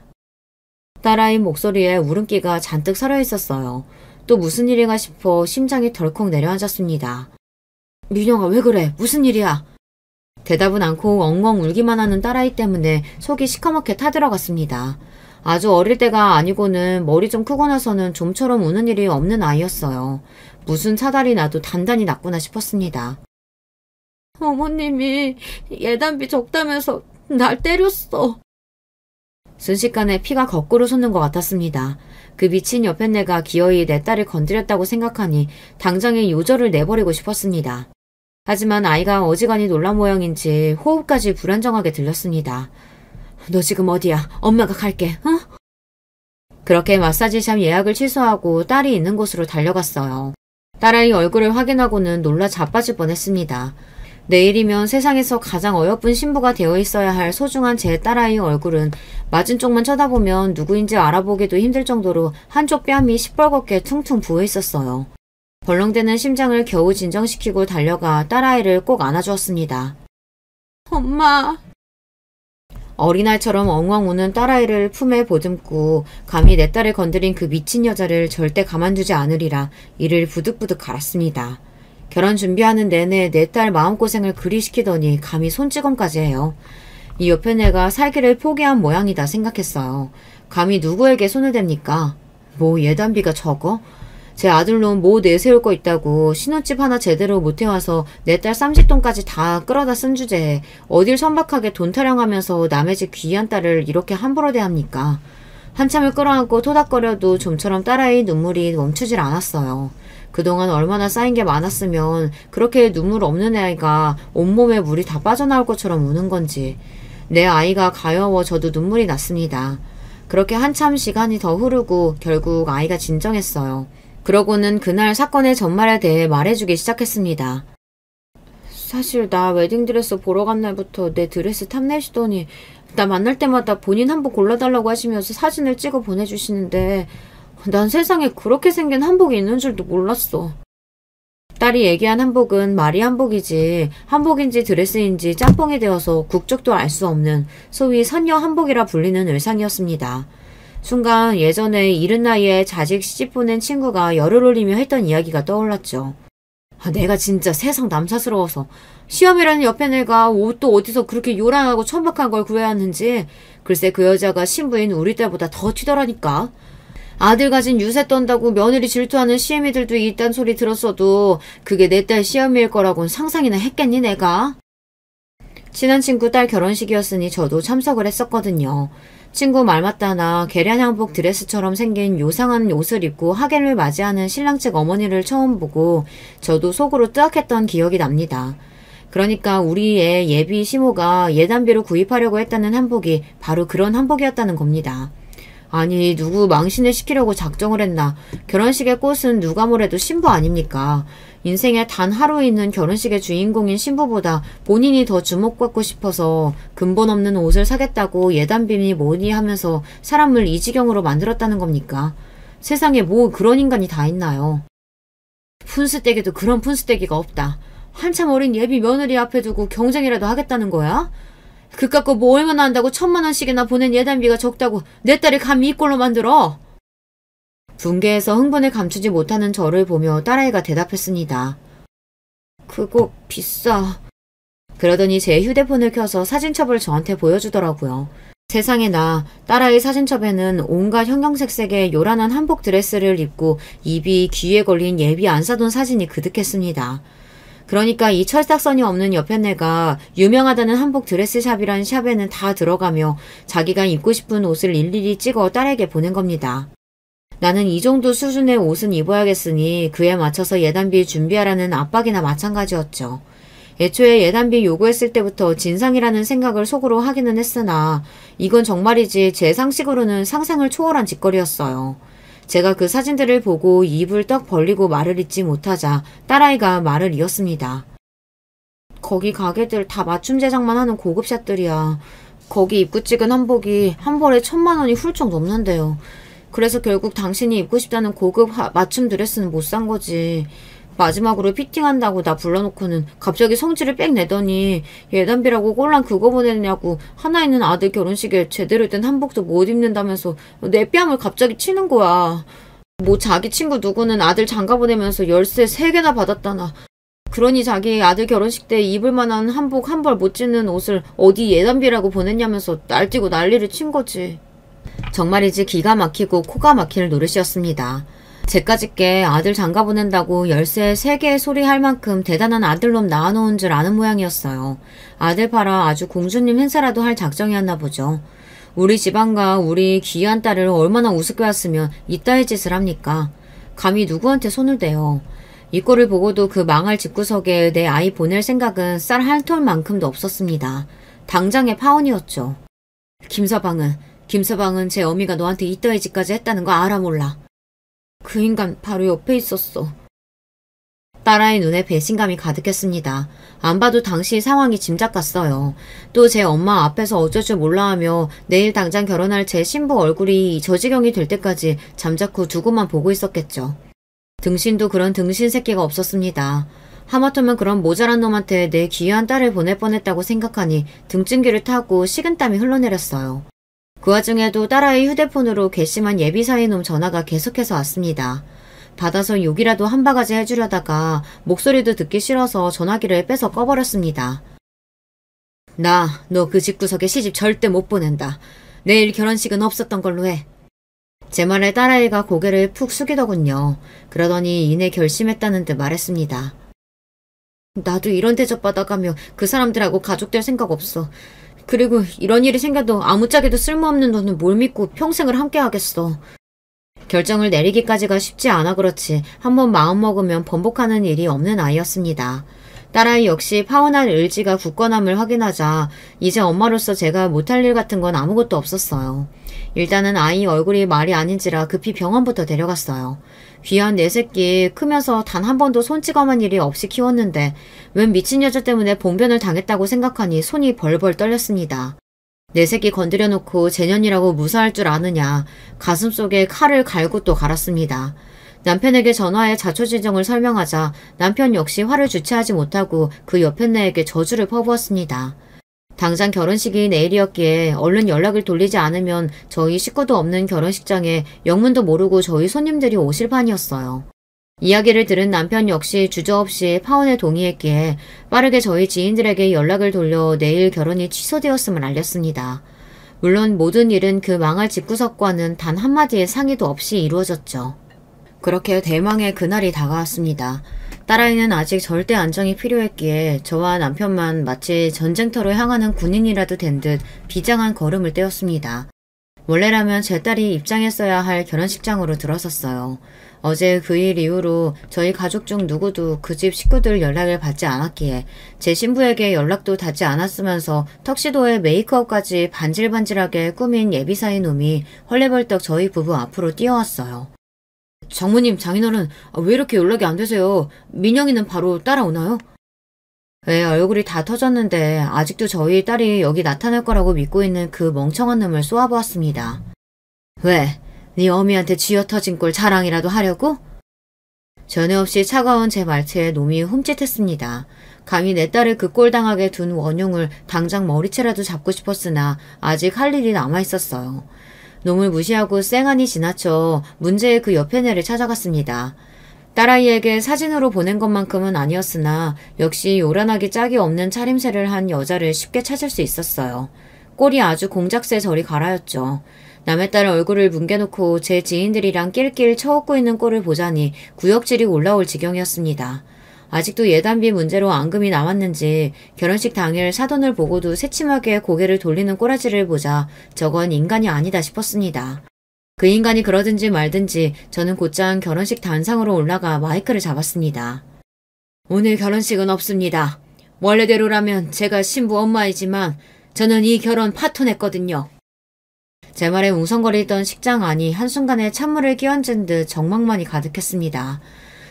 딸아이 목소리에 울음기가 잔뜩 서려 있었어요. 또 무슨 일인가 싶어 심장이 덜컥 내려앉았습니다. 민영아, 왜 그래? 무슨 일이야? 대답은 않고 엉엉 울기만 하는 딸아이 때문에 속이 시커멓게 타들어갔습니다. 아주 어릴 때가 아니고는 머리 좀 크고 나서는 좀처럼 우는 일이 없는 아이였어요. 무슨 사달이 나도 단단히 났구나 싶었습니다. 어머님이 예단비 적다면서 날 때렸어. 순식간에 피가 거꾸로 솟는 것 같았습니다. 그 미친 여편네가 기어이 내 딸을 건드렸다고 생각하니 당장에 요절을 내버리고 싶었습니다. 하지만 아이가 어지간히 놀란 모양인지 호흡까지 불안정하게 들렸습니다. 너 지금 어디야? 엄마가 갈게, 응? 그렇게 마사지샵 예약을 취소하고 딸이 있는 곳으로 달려갔어요. 딸아이 얼굴을 확인하고는 놀라 자빠질 뻔했습니다. 내일이면 세상에서 가장 어여쁜 신부가 되어 있어야 할 소중한 제 딸아이 얼굴은 맞은 쪽만 쳐다보면 누구인지 알아보기도 힘들 정도로 한쪽 뺨이 시뻘겋게 퉁퉁 부어 있었어요. 벌렁대는 심장을 겨우 진정시키고 달려가 딸아이를 꼭 안아주었습니다. 엄마... 어린아이처럼 엉엉 우는 딸아이를 품에 보듬고 감히 내 딸을 건드린 그 미친 여자를 절대 가만두지 않으리라 이를 부득부득 갈았습니다. 결혼 준비하는 내내 내 딸 마음고생을 그리 시키더니 감히 손찌검까지 해요. 이 옆에 내가 살기를 포기한 모양이다 생각했어요. 감히 누구에게 손을 댑니까? 뭐 예단비가 적어? 제 아들놈 뭐 내세울 거 있다고 신혼집 하나 제대로 못해와서 내 딸 쌈짓돈까지 다 끌어다 쓴 주제에 어딜 천박하게 돈 타령하면서 남의 집 귀한 딸을 이렇게 함부로 대합니까? 한참을 끌어안고 토닥거려도 좀처럼 딸아이 눈물이 멈추질 않았어요. 그동안 얼마나 쌓인 게 많았으면 그렇게 눈물 없는 아이가 온몸에 물이 다 빠져나올 것처럼 우는 건지. 내 아이가 가여워 저도 눈물이 났습니다. 그렇게 한참 시간이 더 흐르고 결국 아이가 진정했어요. 그러고는 그날 사건의 전말에 대해 말해주기 시작했습니다. 사실 나 웨딩드레스 보러 간 날부터 내 드레스 탐내시더니 나 만날 때마다 본인 한복 골라달라고 하시면서 사진을 찍어 보내주시는데 난 세상에 그렇게 생긴 한복이 있는 줄도 몰랐어. 딸이 얘기한 한복은 말이 한복이지 한복인지 드레스인지 짬뽕이 되어서 국적도 알 수 없는 소위 선녀 한복이라 불리는 의상이었습니다. 순간 예전에 이른 나이에 자식 시집 보낸 친구가 열을 올리며 했던 이야기가 떠올랐죠. 내가 진짜 세상 남사스러워서 시험이라는 옆에 내가 옷도 어디서 그렇게 요란하고 천박한 걸 구해야 하는지 글쎄 그 여자가 신부인 우리 딸보다 더 튀더라니까. 아들 가진 유세 떤다고 며느리 질투하는 시애미들도 있단 소리 들었어도 그게 내 딸 시험일 거라고는 상상이나 했겠니 내가? 친한 친구 딸 결혼식이었으니 저도 참석을 했었거든요. 친구 말 맞다나 계량양복 드레스처럼 생긴 요상한 옷을 입고 하객을 맞이하는 신랑 측 어머니를 처음 보고 저도 속으로 뜨악했던 기억이 납니다. 그러니까 우리의 예비 시모가 예단비로 구입하려고 했다는 한복이 바로 그런 한복이었다는 겁니다. 아니 누구 망신을 시키려고 작정을 했나. 결혼식의 꽃은 누가 뭐래도 신부 아닙니까? 인생에 단 하루 있는 결혼식의 주인공인 신부보다 본인이 더 주목받고 싶어서 근본 없는 옷을 사겠다고 예단비니 뭐니 하면서 사람을 이 지경으로 만들었다는 겁니까? 세상에 뭐 그런 인간이 다 있나요? 푼스떼기도 그런 푼스떼기가 없다. 한참 어린 예비 며느리 앞에 두고 경쟁이라도 하겠다는 거야? 그깟 거 뭐 얼마나 한다고 1000만 원씩이나 보낸 예단비가 적다고 내 딸이 감히 이 꼴로 만들어? 분개해서 흥분을 감추지 못하는 저를 보며 딸아이가 대답했습니다. 그거 비싸. 그러더니 제 휴대폰을 켜서 사진첩을 저한테 보여주더라고요. 세상에나 딸아이 사진첩에는 온갖 형형색색의 요란한 한복 드레스를 입고 입이 귀에 걸린 예비 안 사돈 사진이 그득했습니다. 그러니까 이 철딱선이 없는 여편네가 유명하다는 한복 드레스샵이란 샵에는 다 들어가며 자기가 입고 싶은 옷을 일일이 찍어 딸에게 보낸 겁니다. 나는 이 정도 수준의 옷은 입어야겠으니 그에 맞춰서 예단비 준비하라는 압박이나 마찬가지였죠. 애초에 예단비 요구했을 때부터 진상이라는 생각을 속으로 하기는 했으나 이건 정말이지 제 상식으로는 상상을 초월한 짓거리였어요. 제가 그 사진들을 보고 입을 떡 벌리고 말을 잇지 못하자 딸아이가 말을 이었습니다. 거기 가게들 다 맞춤 제작만 하는 고급샷들이야. 거기 입고 찍은 한복이 한 벌에 1000만 원이 훌쩍 넘는데요. 그래서 결국 당신이 입고 싶다는 고급 맞춤 드레스는 못 산 거지. 마지막으로 피팅한다고 나 불러놓고는 갑자기 성질을 빽 내더니 예단비라고 꼴랑 그거 보내냐고 하나 있는 아들 결혼식에 제대로 된 한복도 못 입는다면서 내 뺨을 갑자기 치는 거야. 뭐 자기 친구 누구는 아들 장가 보내면서 열쇠 3개나 받았다나. 그러니 자기 아들 결혼식 때 입을 만한 한복 한 벌 못 짓는 옷을 어디 예단비라고 보냈냐면서 날뛰고 난리를 친 거지. 정말이지 기가 막히고 코가 막힐 노릇이었습니다. 제까짓게 아들 장가 보낸다고 열쇠 3개 소리할 만큼 대단한 아들놈 낳아놓은 줄 아는 모양이었어요. 아들 팔아 아주 공주님 행사라도 할 작정이었나 보죠. 우리 집안과 우리 귀한 딸을 얼마나 우습게 왔으면 이따위 짓을 합니까? 감히 누구한테 손을 대요. 이 꼴을 보고도 그 망할 집구석에 내 아이 보낼 생각은 쌀 한 톨만큼도 없었습니다. 당장의 파혼이었죠. 김서방은 제 어미가 너한테 이따위 짓까지 했다는 거 알아 몰라. 그 인간 바로 옆에 있었어. 딸아이 눈에 배신감이 가득했습니다. 안 봐도 당시 상황이 짐작 갔어요. 또 제 엄마 앞에서 어쩔 줄 몰라 하며 내일 당장 결혼할 제 신부 얼굴이 저 지경이 될 때까지 잠자코 두고만 보고 있었겠죠. 등신도 그런 등신 새끼가 없었습니다. 하마터면 그런 모자란 놈한테 내 귀한 딸을 보낼 뻔했다고 생각하니 등찜기를 타고 식은땀이 흘러내렸어요. 그 와중에도 딸아이 휴대폰으로 괘씸한 예비사위놈 전화가 계속해서 왔습니다. 받아서 욕이라도 한 바가지 해주려다가 목소리도 듣기 싫어서 전화기를 빼서 꺼버렸습니다. 너 그 집구석에 시집 절대 못 보낸다. 내일 결혼식은 없었던 걸로 해. 제 말에 딸아이가 고개를 푹 숙이더군요. 그러더니 이내 결심했다는 듯 말했습니다. 나도 이런 대접 받아가며 그 사람들하고 가족될 생각 없어. 그리고 이런 일이 생겨도 아무짝에도 쓸모없는 돈은 뭘 믿고 평생을 함께 하겠어. 결정을 내리기까지가 쉽지 않아 그렇지 한번 마음먹으면 번복하는 일이 없는 아이였습니다. 딸아이 역시 파혼할 의지가 굳건함을 확인하자 이제 엄마로서 제가 못할 일 같은 건 아무것도 없었어요. 일단은 아이 얼굴이 말이 아닌지라 급히 병원부터 데려갔어요. 귀한 내 새끼 크면서 단 한 번도 손찌검한 일이 없이 키웠는데 웬 미친 여자 때문에 봉변을 당했다고 생각하니 손이 벌벌 떨렸습니다. 내 새끼 건드려놓고 재년이라고 무사할 줄 아느냐. 가슴속에 칼을 갈고 또 갈았습니다. 남편에게 전화해 자초지정을 설명하자 남편 역시 화를 주체하지 못하고 그 여편네에게 저주를 퍼부었습니다. 당장 결혼식이 내일이었기에 얼른 연락을 돌리지 않으면 저희 식구도 없는 결혼식장에 영문도 모르고 저희 손님들이 오실 판이었어요. 이야기를 들은 남편 역시 주저없이 파혼에 동의했기에 빠르게 저희 지인들에게 연락을 돌려 내일 결혼이 취소되었음을 알렸습니다. 물론 모든 일은 그 망할 집구석과는 단 한마디의 상의도 없이 이루어졌죠. 그렇게 대망의 그날이 다가왔습니다. 딸아이는 아직 절대 안정이 필요했기에 저와 남편만 마치 전쟁터로 향하는 군인이라도 된 듯 비장한 걸음을 떼었습니다. 원래라면 제 딸이 입장했어야 할 결혼식장으로 들어섰어요. 어제 그 일 이후로 저희 가족 중 누구도 그 집 식구들 연락을 받지 않았기에 제 신부에게 연락도 닿지 않았으면서 턱시도에 메이크업까지 반질반질하게 꾸민 예비사위 놈이 헐레벌떡 저희 부부 앞으로 뛰어왔어요. 장모님, 장인어른, 왜 이렇게 연락이 안 되세요? 민영이는 바로 따라오나요? 왜 얼굴이 다 터졌는데 아직도 저희 딸이 여기 나타날 거라고 믿고 있는 그 멍청한 놈을 쏘아보았습니다. 왜? 네 어미한테 쥐어 터진 꼴 자랑이라도 하려고? 전혀 없이 차가운 제 말투에 놈이 흠칫했습니다. 감히 내 딸을 그 꼴 당하게 둔 원흉을 당장 머리채라도 잡고 싶었으나 아직 할 일이 남아있었어요. 놈을 무시하고 쌩하니 지나쳐 문제의 그 옆에 내를 찾아갔습니다. 딸아이에게 사진으로 보낸 것만큼은 아니었으나 역시 요란하기 짝이 없는 차림새를 한 여자를 쉽게 찾을 수 있었어요. 꼴이 아주 공작새 저리 가라였죠. 남의 딸 얼굴을 뭉개놓고 제 지인들이랑 낄낄 쳐웃고 있는 꼴을 보자니 구역질이 올라올 지경이었습니다. 아직도 예단비 문제로 앙금이 남았는지 결혼식 당일 사돈을 보고도 새침하게 고개를 돌리는 꼬라지를 보자 저건 인간이 아니다 싶었습니다. 그 인간이 그러든지 말든지 저는 곧장 결혼식 단상으로 올라가 마이크를 잡았습니다. 오늘 결혼식은 없습니다. 원래대로라면 제가 신부 엄마이지만 저는 이 결혼 파토냈거든요. 제 말에 웅성거리던 식장 안이 한순간에 찬물을 끼얹은 듯 적막만이 가득했습니다.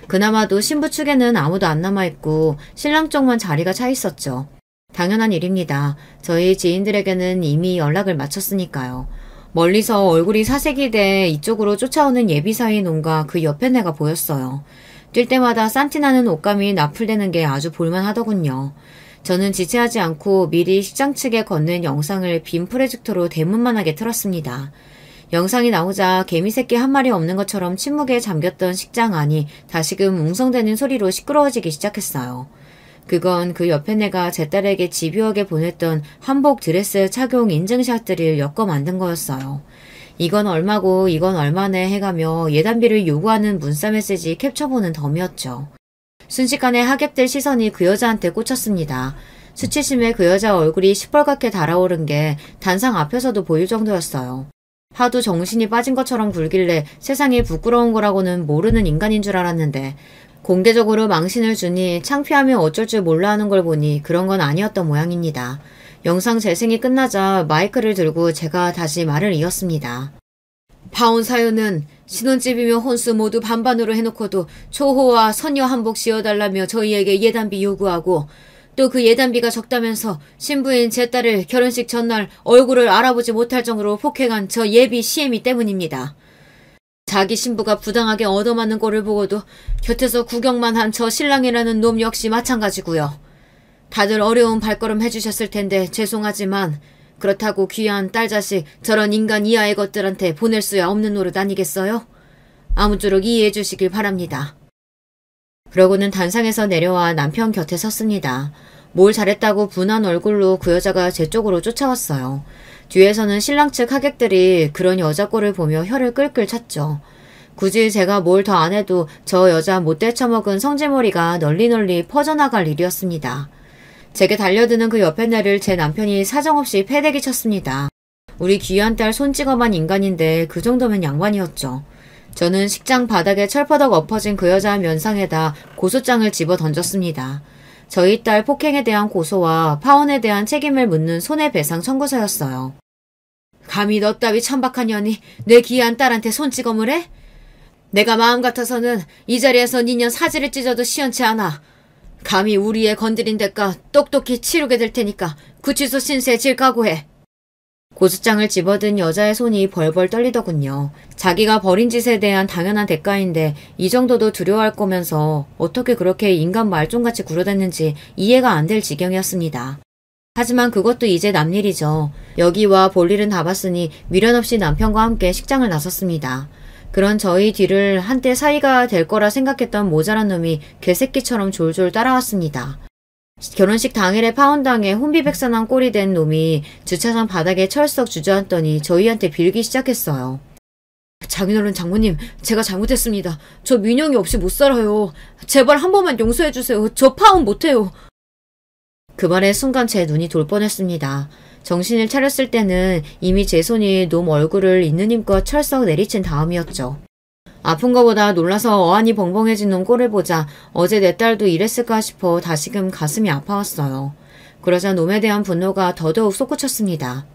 그나마도 신부 측에는 아무도 안 남아있고 신랑 쪽만 자리가 차 있었죠. 당연한 일입니다. 저희 지인들에게는 이미 연락을 마쳤으니까요. 멀리서 얼굴이 사색이 돼 이쪽으로 쫓아오는 예비사위 놈과 그 옆에 내가 보였어요. 뛸 때마다 산티나는 옷감이 나풀대는 게 아주 볼만하더군요. 저는 지체하지 않고 미리 식장 측에 건넨 영상을 빔 프로젝터로 대문만하게 틀었습니다. 영상이 나오자 개미새끼 한 마리 없는 것처럼 침묵에 잠겼던 식장 안이 다시금 웅성대는 소리로 시끄러워지기 시작했어요. 그건 그 옆에 내가 제 딸에게 집요하게 보냈던 한복 드레스 착용 인증샷들을 엮어 만든 거였어요. 이건 얼마고 이건 얼마네 해가며 예단비를 요구하는 문자 메시지 캡처보는 덤이었죠. 순식간에 하객들 시선이 그 여자한테 꽂혔습니다. 수치심에 그 여자 얼굴이 시뻘겋게 달아오른 게 단상 앞에서도 보일 정도였어요. 하도 정신이 빠진 것처럼 굴길래 세상에 부끄러운 거라고는 모르는 인간인 줄 알았는데 공개적으로 망신을 주니 창피하며 어쩔 줄 몰라 하는 걸 보니 그런 건 아니었던 모양입니다. 영상 재생이 끝나자 마이크를 들고 제가 다시 말을 이었습니다. 파혼 사유는 신혼집이며 혼수 모두 반반으로 해놓고도 초호와 선녀 한복 씌워달라며 저희에게 예단비 요구하고 또 그 예단비가 적다면서 신부인 제 딸을 결혼식 전날 얼굴을 알아보지 못할 정도로 폭행한 저 예비 시애미 때문입니다. 자기 신부가 부당하게 얻어맞는 꼴을 보고도 곁에서 구경만 한 저 신랑이라는 놈 역시 마찬가지고요. 다들 어려운 발걸음 해주셨을 텐데 죄송하지만 그렇다고 귀한 딸 자식 저런 인간 이하의 것들한테 보낼 수야 없는 노릇 아니겠어요? 아무쪼록 이해해 주시길 바랍니다. 그러고는 단상에서 내려와 남편 곁에 섰습니다. 뭘 잘했다고 분한 얼굴로 그 여자가 제 쪽으로 쫓아왔어요. 뒤에서는 신랑 측 하객들이 그런 여자 꼴을 보며 혀를 끌끌 찼죠. 굳이 제가 뭘 더 안 해도 저 여자 못돼 처먹은 성질머리가 널리 퍼져나갈 일이었습니다. 제게 달려드는 그 옆에 내를 제 남편이 사정없이 패대기 쳤습니다. 우리 귀한 딸 손찌검한 인간인데 그 정도면 양반이었죠. 저는 식장 바닥에 철퍼덕 엎어진 그 여자 면상에다 고소장을 집어 던졌습니다. 저희 딸 폭행에 대한 고소와 파혼에 대한 책임을 묻는 손해배상 청구서였어요. 감히 너 따위 천박한 년이 내 귀한 딸한테 손찌검을 해? 내가 마음 같아서는 이 자리에서 니년 사지를 찢어도 시원치 않아. 감히 우리 애 건드린 대가 똑똑히 치르게 될 테니까 구치소 신세 질 각오해. 고소장을 집어든 여자의 손이 벌벌 떨리더군요. 자기가 벌인 짓에 대한 당연한 대가인데 이 정도도 두려워할 거면서 어떻게 그렇게 인간 말종같이 굴어댔는지 이해가 안 될 지경이었습니다. 하지만 그것도 이제 남일이죠. 여기와 볼일은 다 봤으니 미련 없이 남편과 함께 식장을 나섰습니다. 그런 저희 뒤를 한때 사이가 될 거라 생각했던 모자란 놈이 개새끼처럼 졸졸 따라왔습니다. 결혼식 당일에 파혼당해 혼비백산한 꼴이 된 놈이 주차장 바닥에 철썩 주저앉더니 저희한테 빌기 시작했어요. 장인어른 장모님, 제가 잘못했습니다. 저 민영이 없이 못 살아요. 제발 한 번만 용서해주세요. 저 파혼 못해요. 그 말에 순간 제 눈이 돌 뻔했습니다. 정신을 차렸을 때는 이미 제 손이 놈 얼굴을 있는 힘껏 철썩 내리친 다음이었죠. 아픈 거보다 놀라서 어안이 벙벙해진 놈 꼴을 보자 어제 내 딸도 이랬을까 싶어 다시금 가슴이 아파왔어요. 그러자 놈에 대한 분노가 더더욱 솟구쳤습니다.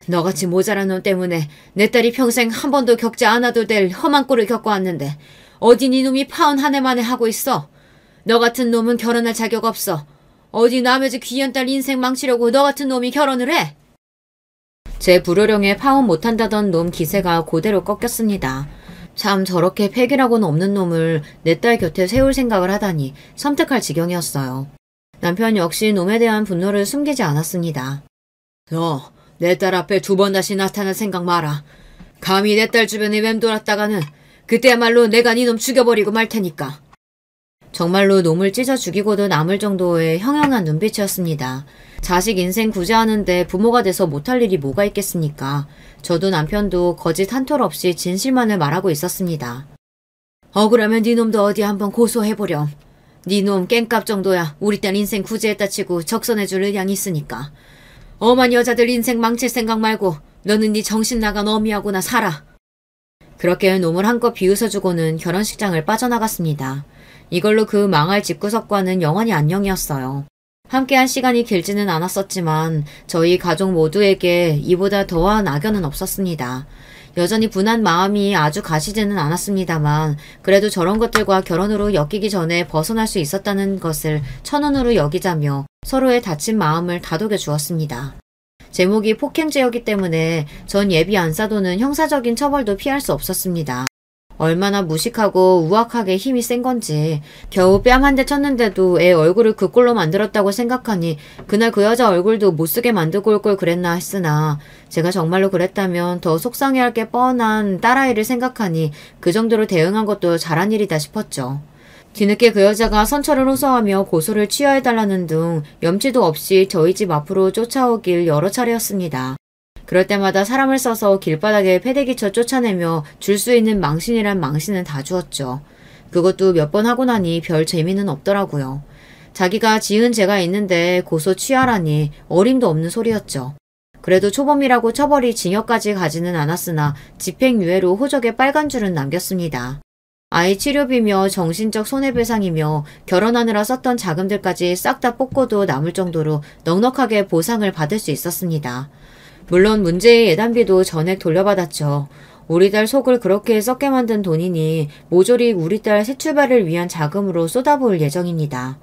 너같이 모자란 놈 때문에 내 딸이 평생 한 번도 겪지 않아도 될 험한 꼴을 겪어왔는데 어디 네 놈이 파혼 한 해 만에 하고 있어. 너 같은 놈은 결혼할 자격 없어. 어디 남의 집 귀한 딸 인생 망치려고 너 같은 놈이 결혼을 해? 제 불효령에 파혼 못한다던 놈 기세가 그대로 꺾였습니다. 참 저렇게 패기라고는 없는 놈을 내 딸 곁에 세울 생각을 하다니 섬뜩할 지경이었어요. 남편 역시 놈에 대한 분노를 숨기지 않았습니다. 너 내 딸 앞에 두 번 다시 나타날 생각 마라. 감히 내 딸 주변에 맴돌았다가는 그때야말로 내가 네 놈 죽여버리고 말 테니까. 정말로 놈을 찢어 죽이고도 남을 정도의 형형한 눈빛이었습니다. 자식 인생 구제하는데 부모가 돼서 못할 일이 뭐가 있겠습니까? 저도 남편도 거짓 한 톨 없이 진실만을 말하고 있었습니다. 억울하면 네 놈도 어디 한번 고소해보렴. 네 놈 깽값 정도야 우리 딸 인생 구제했다 치고 적선해줄 의향이 있으니까. 엄한 여자들 인생 망칠 생각 말고 너는 네 정신 나간 어미하고나 살아. 그렇게 놈을 한껏 비웃어주고는 결혼식장을 빠져나갔습니다. 이걸로 그 망할 집구석과는 영원히 안녕이었어요. 함께한 시간이 길지는 않았었지만 저희 가족 모두에게 이보다 더한 악연은 없었습니다. 여전히 분한 마음이 아주 가시지는 않았습니다만 그래도 저런 것들과 결혼으로 엮이기 전에 벗어날 수 있었다는 것을 천운으로 여기자며 서로의 다친 마음을 다독여 주었습니다. 제목이 폭행죄였기 때문에 전 예비 안사도는 형사적인 처벌도 피할 수 없었습니다. 얼마나 무식하고 우악하게 힘이 센 건지 겨우 뺨 한 대 쳤는데도 애 얼굴을 그 꼴로 만들었다고 생각하니 그날 그 여자 얼굴도 못쓰게 만들고 올 걸 그랬나 했으나 제가 정말로 그랬다면 더 속상해할 게 뻔한 딸아이를 생각하니 그 정도로 대응한 것도 잘한 일이다 싶었죠. 뒤늦게 그 여자가 선처를 호소하며 고소를 취하해달라는 등 염치도 없이 저희 집 앞으로 쫓아오길 여러 차례였습니다. 그럴 때마다 사람을 써서 길바닥에 패대기쳐 쫓아내며 줄 수 있는 망신이란 망신은 다 주었죠. 그것도 몇 번 하고 나니 별 재미는 없더라고요. 자기가 지은 죄가 있는데 고소 취하라니 어림도 없는 소리였죠. 그래도 초범이라고 처벌이 징역까지 가지는 않았으나 집행유예로 호적에 빨간 줄은 남겼습니다. 아이 치료비며 정신적 손해배상이며 결혼하느라 썼던 자금들까지 싹 다 뽑고도 남을 정도로 넉넉하게 보상을 받을 수 있었습니다. 물론 문제의 예단비도 전액 돌려받았죠. 우리 딸 속을 그렇게 썩게 만든 돈이니 모조리 우리 딸 새 출발을 위한 자금으로 쏟아부을 예정입니다.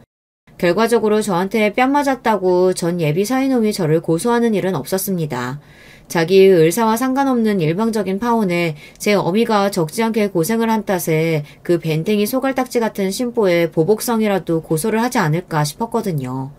결과적으로 저한테 뺨 맞았다고 전 예비 사위놈이 저를 고소하는 일은 없었습니다. 자기의 의사와 상관없는 일방적인 파혼에 제 어미가 적지 않게 고생을 한 탓에 그 밴댕이 소갈딱지 같은 심보에 보복성이라도 고소를 하지 않을까 싶었거든요.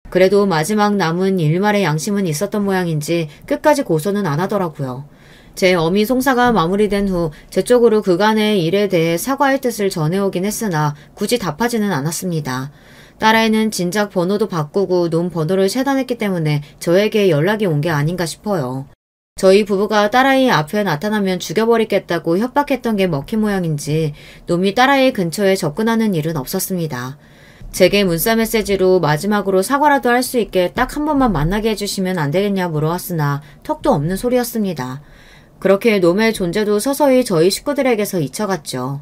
그래도 마지막 남은 일말의 양심은 있었던 모양인지 끝까지 고소는 안 하더라고요. 제 어미 송사가 마무리된 후 제 쪽으로 그간의 일에 대해 사과의 뜻을 전해오긴 했으나 굳이 답하지는 않았습니다. 딸아이는 진작 번호도 바꾸고 놈 번호를 차단했기 때문에 저에게 연락이 온 게 아닌가 싶어요. 저희 부부가 딸아이 앞에 나타나면 죽여버리겠다고 협박했던 게 먹힌 모양인지 놈이 딸아이 근처에 접근하는 일은 없었습니다. 제게 문자 메시지로 마지막으로 사과라도 할 수 있게 딱 한 번만 만나게 해주시면 안 되겠냐 물어왔으나 턱도 없는 소리였습니다. 그렇게 놈의 존재도 서서히 저희 식구들에게서 잊혀갔죠.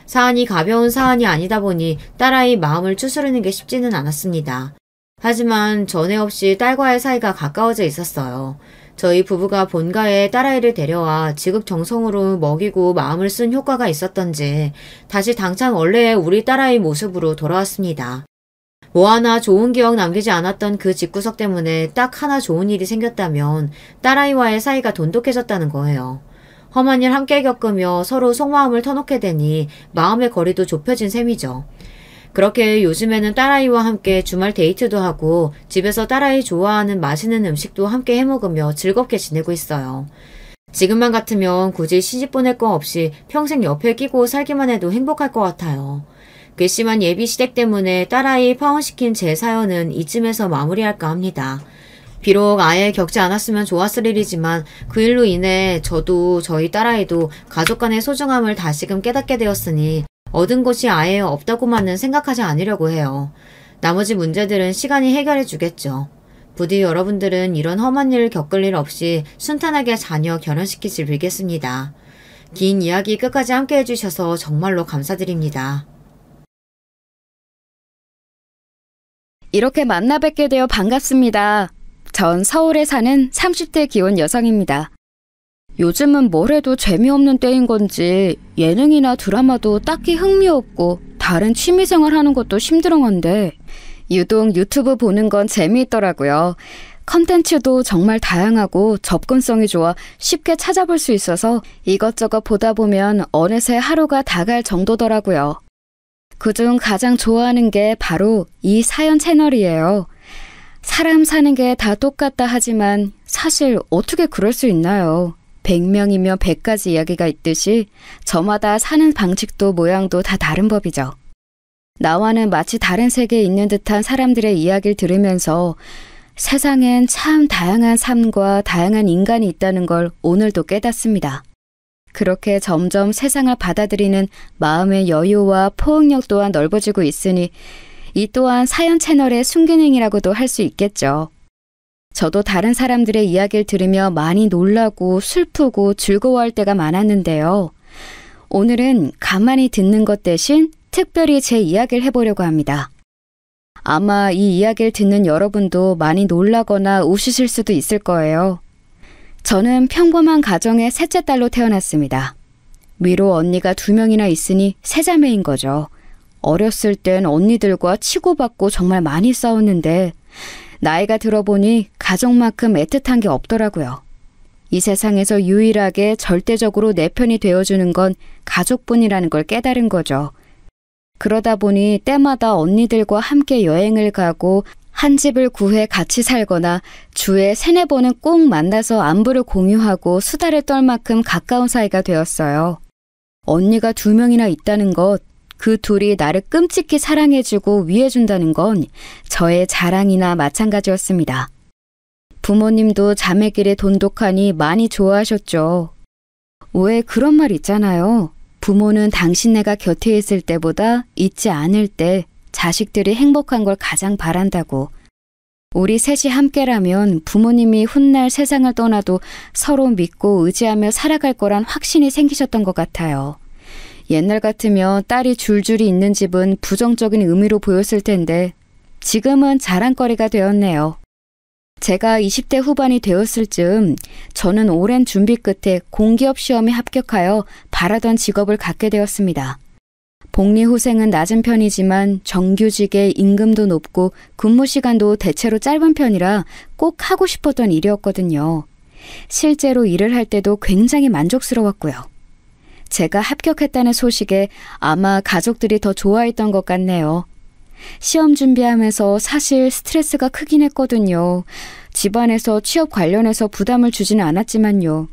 사안이 가벼운 사안이 아니다 보니 딸아이 마음을 추스르는 게 쉽지는 않았습니다. 하지만 전에 없이 딸과의 사이가 가까워져 있었어요. 저희 부부가 본가에 딸아이를 데려와 지극정성으로 먹이고 마음을 쓴 효과가 있었던지 다시 당찬 원래의 우리 딸아이 모습으로 돌아왔습니다. 뭐 하나 좋은 기억 남기지 않았던 그 집구석 때문에 딱 하나 좋은 일이 생겼다면 딸아이와의 사이가 돈독해졌다는 거예요. 험한 일 함께 겪으며 서로 속마음을 터놓게 되니 마음의 거리도 좁혀진 셈이죠. 그렇게 요즘에는 딸아이와 함께 주말 데이트도 하고 집에서 딸아이 좋아하는 맛있는 음식도 함께 해먹으며 즐겁게 지내고 있어요. 지금만 같으면 굳이 시집 보낼 거 없이 평생 옆에 끼고 살기만 해도 행복할 것 같아요. 괘씸한 예비 시댁 때문에 딸아이 파혼시킨 제 사연은 이쯤에서 마무리할까 합니다. 비록 아예 겪지 않았으면 좋았을 일이지만 그 일로 인해 저도 저희 딸아이도 가족 간의 소중함을 다시금 깨닫게 되었으니 얻은 것이 아예 없다고만은 생각하지 않으려고 해요. 나머지 문제들은 시간이 해결해 주겠죠. 부디 여러분들은 이런 험한 일을 겪을 일 없이 순탄하게 자녀 결혼시키길 빌겠습니다. 긴 이야기 끝까지 함께 해주셔서 정말로 감사드립니다. 이렇게 만나 뵙게 되어 반갑습니다. 전 서울에 사는 30대 기혼 여성입니다. 요즘은 뭘 해도 재미없는 때인 건지 예능이나 드라마도 딱히 흥미없고 다른 취미생활 하는 것도 힘들어한데 유독 유튜브 보는 건 재미있더라고요. 컨텐츠도 정말 다양하고 접근성이 좋아 쉽게 찾아볼 수 있어서 이것저것 보다 보면 어느새 하루가 다 갈 정도더라고요. 그중 가장 좋아하는 게 바로 이 사연 채널이에요. 사람 사는 게 다 똑같다 하지만 사실 어떻게 그럴 수 있나요? 100명이면 100가지 이야기가 있듯이 저마다 사는 방식도 모양도 다 다른 법이죠. 나와는 마치 다른 세계에 있는 듯한 사람들의 이야기를 들으면서 세상엔 참 다양한 삶과 다양한 인간이 있다는 걸 오늘도 깨닫습니다. 그렇게 점점 세상을 받아들이는 마음의 여유와 포용력 또한 넓어지고 있으니 이 또한 사연 채널의 순기능이라고도 할 수 있겠죠. 저도 다른 사람들의 이야기를 들으며 많이 놀라고 슬프고 즐거워할 때가 많았는데요. 오늘은 가만히 듣는 것 대신 특별히 제 이야기를 해보려고 합니다. 아마 이 이야기를 듣는 여러분도 많이 놀라거나 웃으실 수도 있을 거예요. 저는 평범한 가정의 셋째 딸로 태어났습니다. 위로 언니가 2명이나 있으니 세자매인 거죠. 어렸을 땐 언니들과 치고받고 정말 많이 싸웠는데 나이가 들어보니 가족만큼 애틋한 게 없더라고요. 이 세상에서 유일하게 절대적으로 내 편이 되어주는 건 가족뿐이라는 걸 깨달은 거죠. 그러다 보니 때마다 언니들과 함께 여행을 가고 한 집을 구해 같이 살거나 주에 3-4번은 꼭 만나서 안부를 공유하고 수다를 떨 만큼 가까운 사이가 되었어요. 언니가 2명이나 있다는 것, 그 둘이 나를 끔찍히 사랑해주고 위해준다는 건 저의 자랑이나 마찬가지였습니다. 부모님도 자매끼리 돈독하니 많이 좋아하셨죠. 왜 그런 말 있잖아요. 부모는 당신네가 곁에 있을 때보다 있지 않을 때 자식들이 행복한 걸 가장 바란다고. 우리 셋이 함께라면 부모님이 훗날 세상을 떠나도 서로 믿고 의지하며 살아갈 거란 확신이 생기셨던 것 같아요. 옛날 같으면 딸이 줄줄이 있는 집은 부정적인 의미로 보였을 텐데 지금은 자랑거리가 되었네요. 제가 20대 후반이 되었을 즈음 저는 오랜 준비 끝에 공기업 시험에 합격하여 바라던 직업을 갖게 되었습니다. 복리후생은 낮은 편이지만 정규직에 임금도 높고 근무 시간도 대체로 짧은 편이라 꼭 하고 싶었던 일이었거든요. 실제로 일을 할 때도 굉장히 만족스러웠고요. 제가 합격했다는 소식에 아마 가족들이 더 좋아했던 것 같네요. 시험 준비하면서 사실 스트레스가 크긴 했거든요. 집안에서 취업 관련해서 부담을 주지는 않았지만요.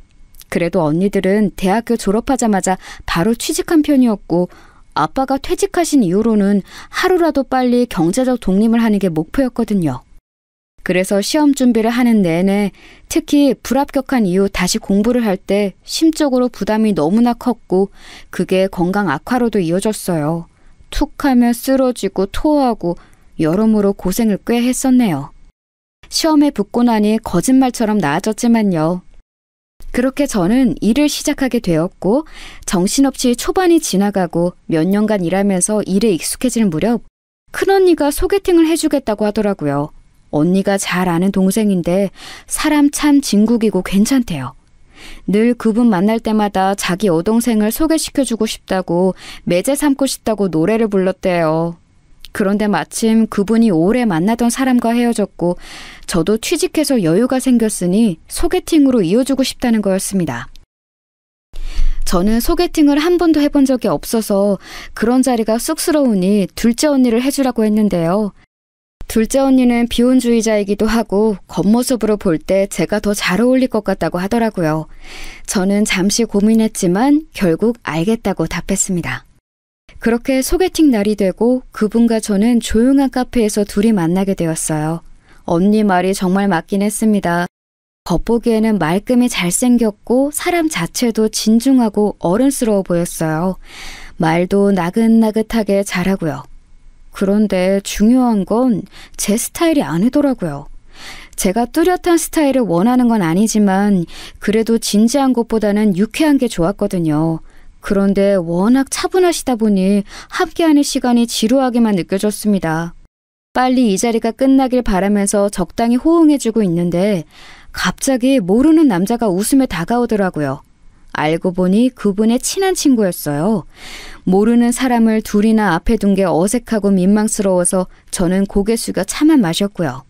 그래도 언니들은 대학교 졸업하자마자 바로 취직한 편이었고 아빠가 퇴직하신 이후로는 하루라도 빨리 경제적 독립을 하는 게 목표였거든요. 그래서 시험 준비를 하는 내내 특히 불합격한 이후 다시 공부를 할 때 심적으로 부담이 너무나 컸고 그게 건강 악화로도 이어졌어요. 툭 하면 쓰러지고 토하고 여러모로 고생을 꽤 했었네요. 시험에 붙고 나니 거짓말처럼 나아졌지만요. 그렇게 저는 일을 시작하게 되었고 정신없이 초반이 지나가고 몇 년간 일하면서 일에 익숙해질 무렵 큰언니가 소개팅을 해주겠다고 하더라고요. 언니가 잘 아는 동생인데 사람 참 진국이고 괜찮대요. 늘 그분 만날 때마다 자기 여동생을 소개시켜주고 싶다고 매제 삼고 싶다고 노래를 불렀대요. 그런데 마침 그분이 오래 만나던 사람과 헤어졌고 저도 취직해서 여유가 생겼으니 소개팅으로 이어주고 싶다는 거였습니다. 저는 소개팅을 한 번도 해본 적이 없어서 그런 자리가 쑥스러우니 둘째 언니를 해주라고 했는데요. 둘째 언니는 비혼주의자이기도 하고 겉모습으로 볼 때 제가 더 잘 어울릴 것 같다고 하더라고요. 저는 잠시 고민했지만 결국 알겠다고 답했습니다. 그렇게 소개팅 날이 되고 그분과 저는 조용한 카페에서 둘이 만나게 되었어요. 언니 말이 정말 맞긴 했습니다. 겉보기에는 말끔히 잘생겼고 사람 자체도 진중하고 어른스러워 보였어요. 말도 나긋나긋하게 잘하고요. 그런데 중요한 건 제 스타일이 아니더라고요. 제가 뚜렷한 스타일을 원하는 건 아니지만 그래도 진지한 것보다는 유쾌한 게 좋았거든요. 그런데 워낙 차분하시다 보니 함께하는 시간이 지루하게만 느껴졌습니다. 빨리 이 자리가 끝나길 바라면서 적당히 호응해주고 있는데 갑자기 모르는 남자가 웃으며 다가오더라고요. 알고 보니 그분의 친한 친구였어요. 모르는 사람을 둘이나 앞에 둔 게 어색하고 민망스러워서 저는 고개 숙여 차만 마셨고요.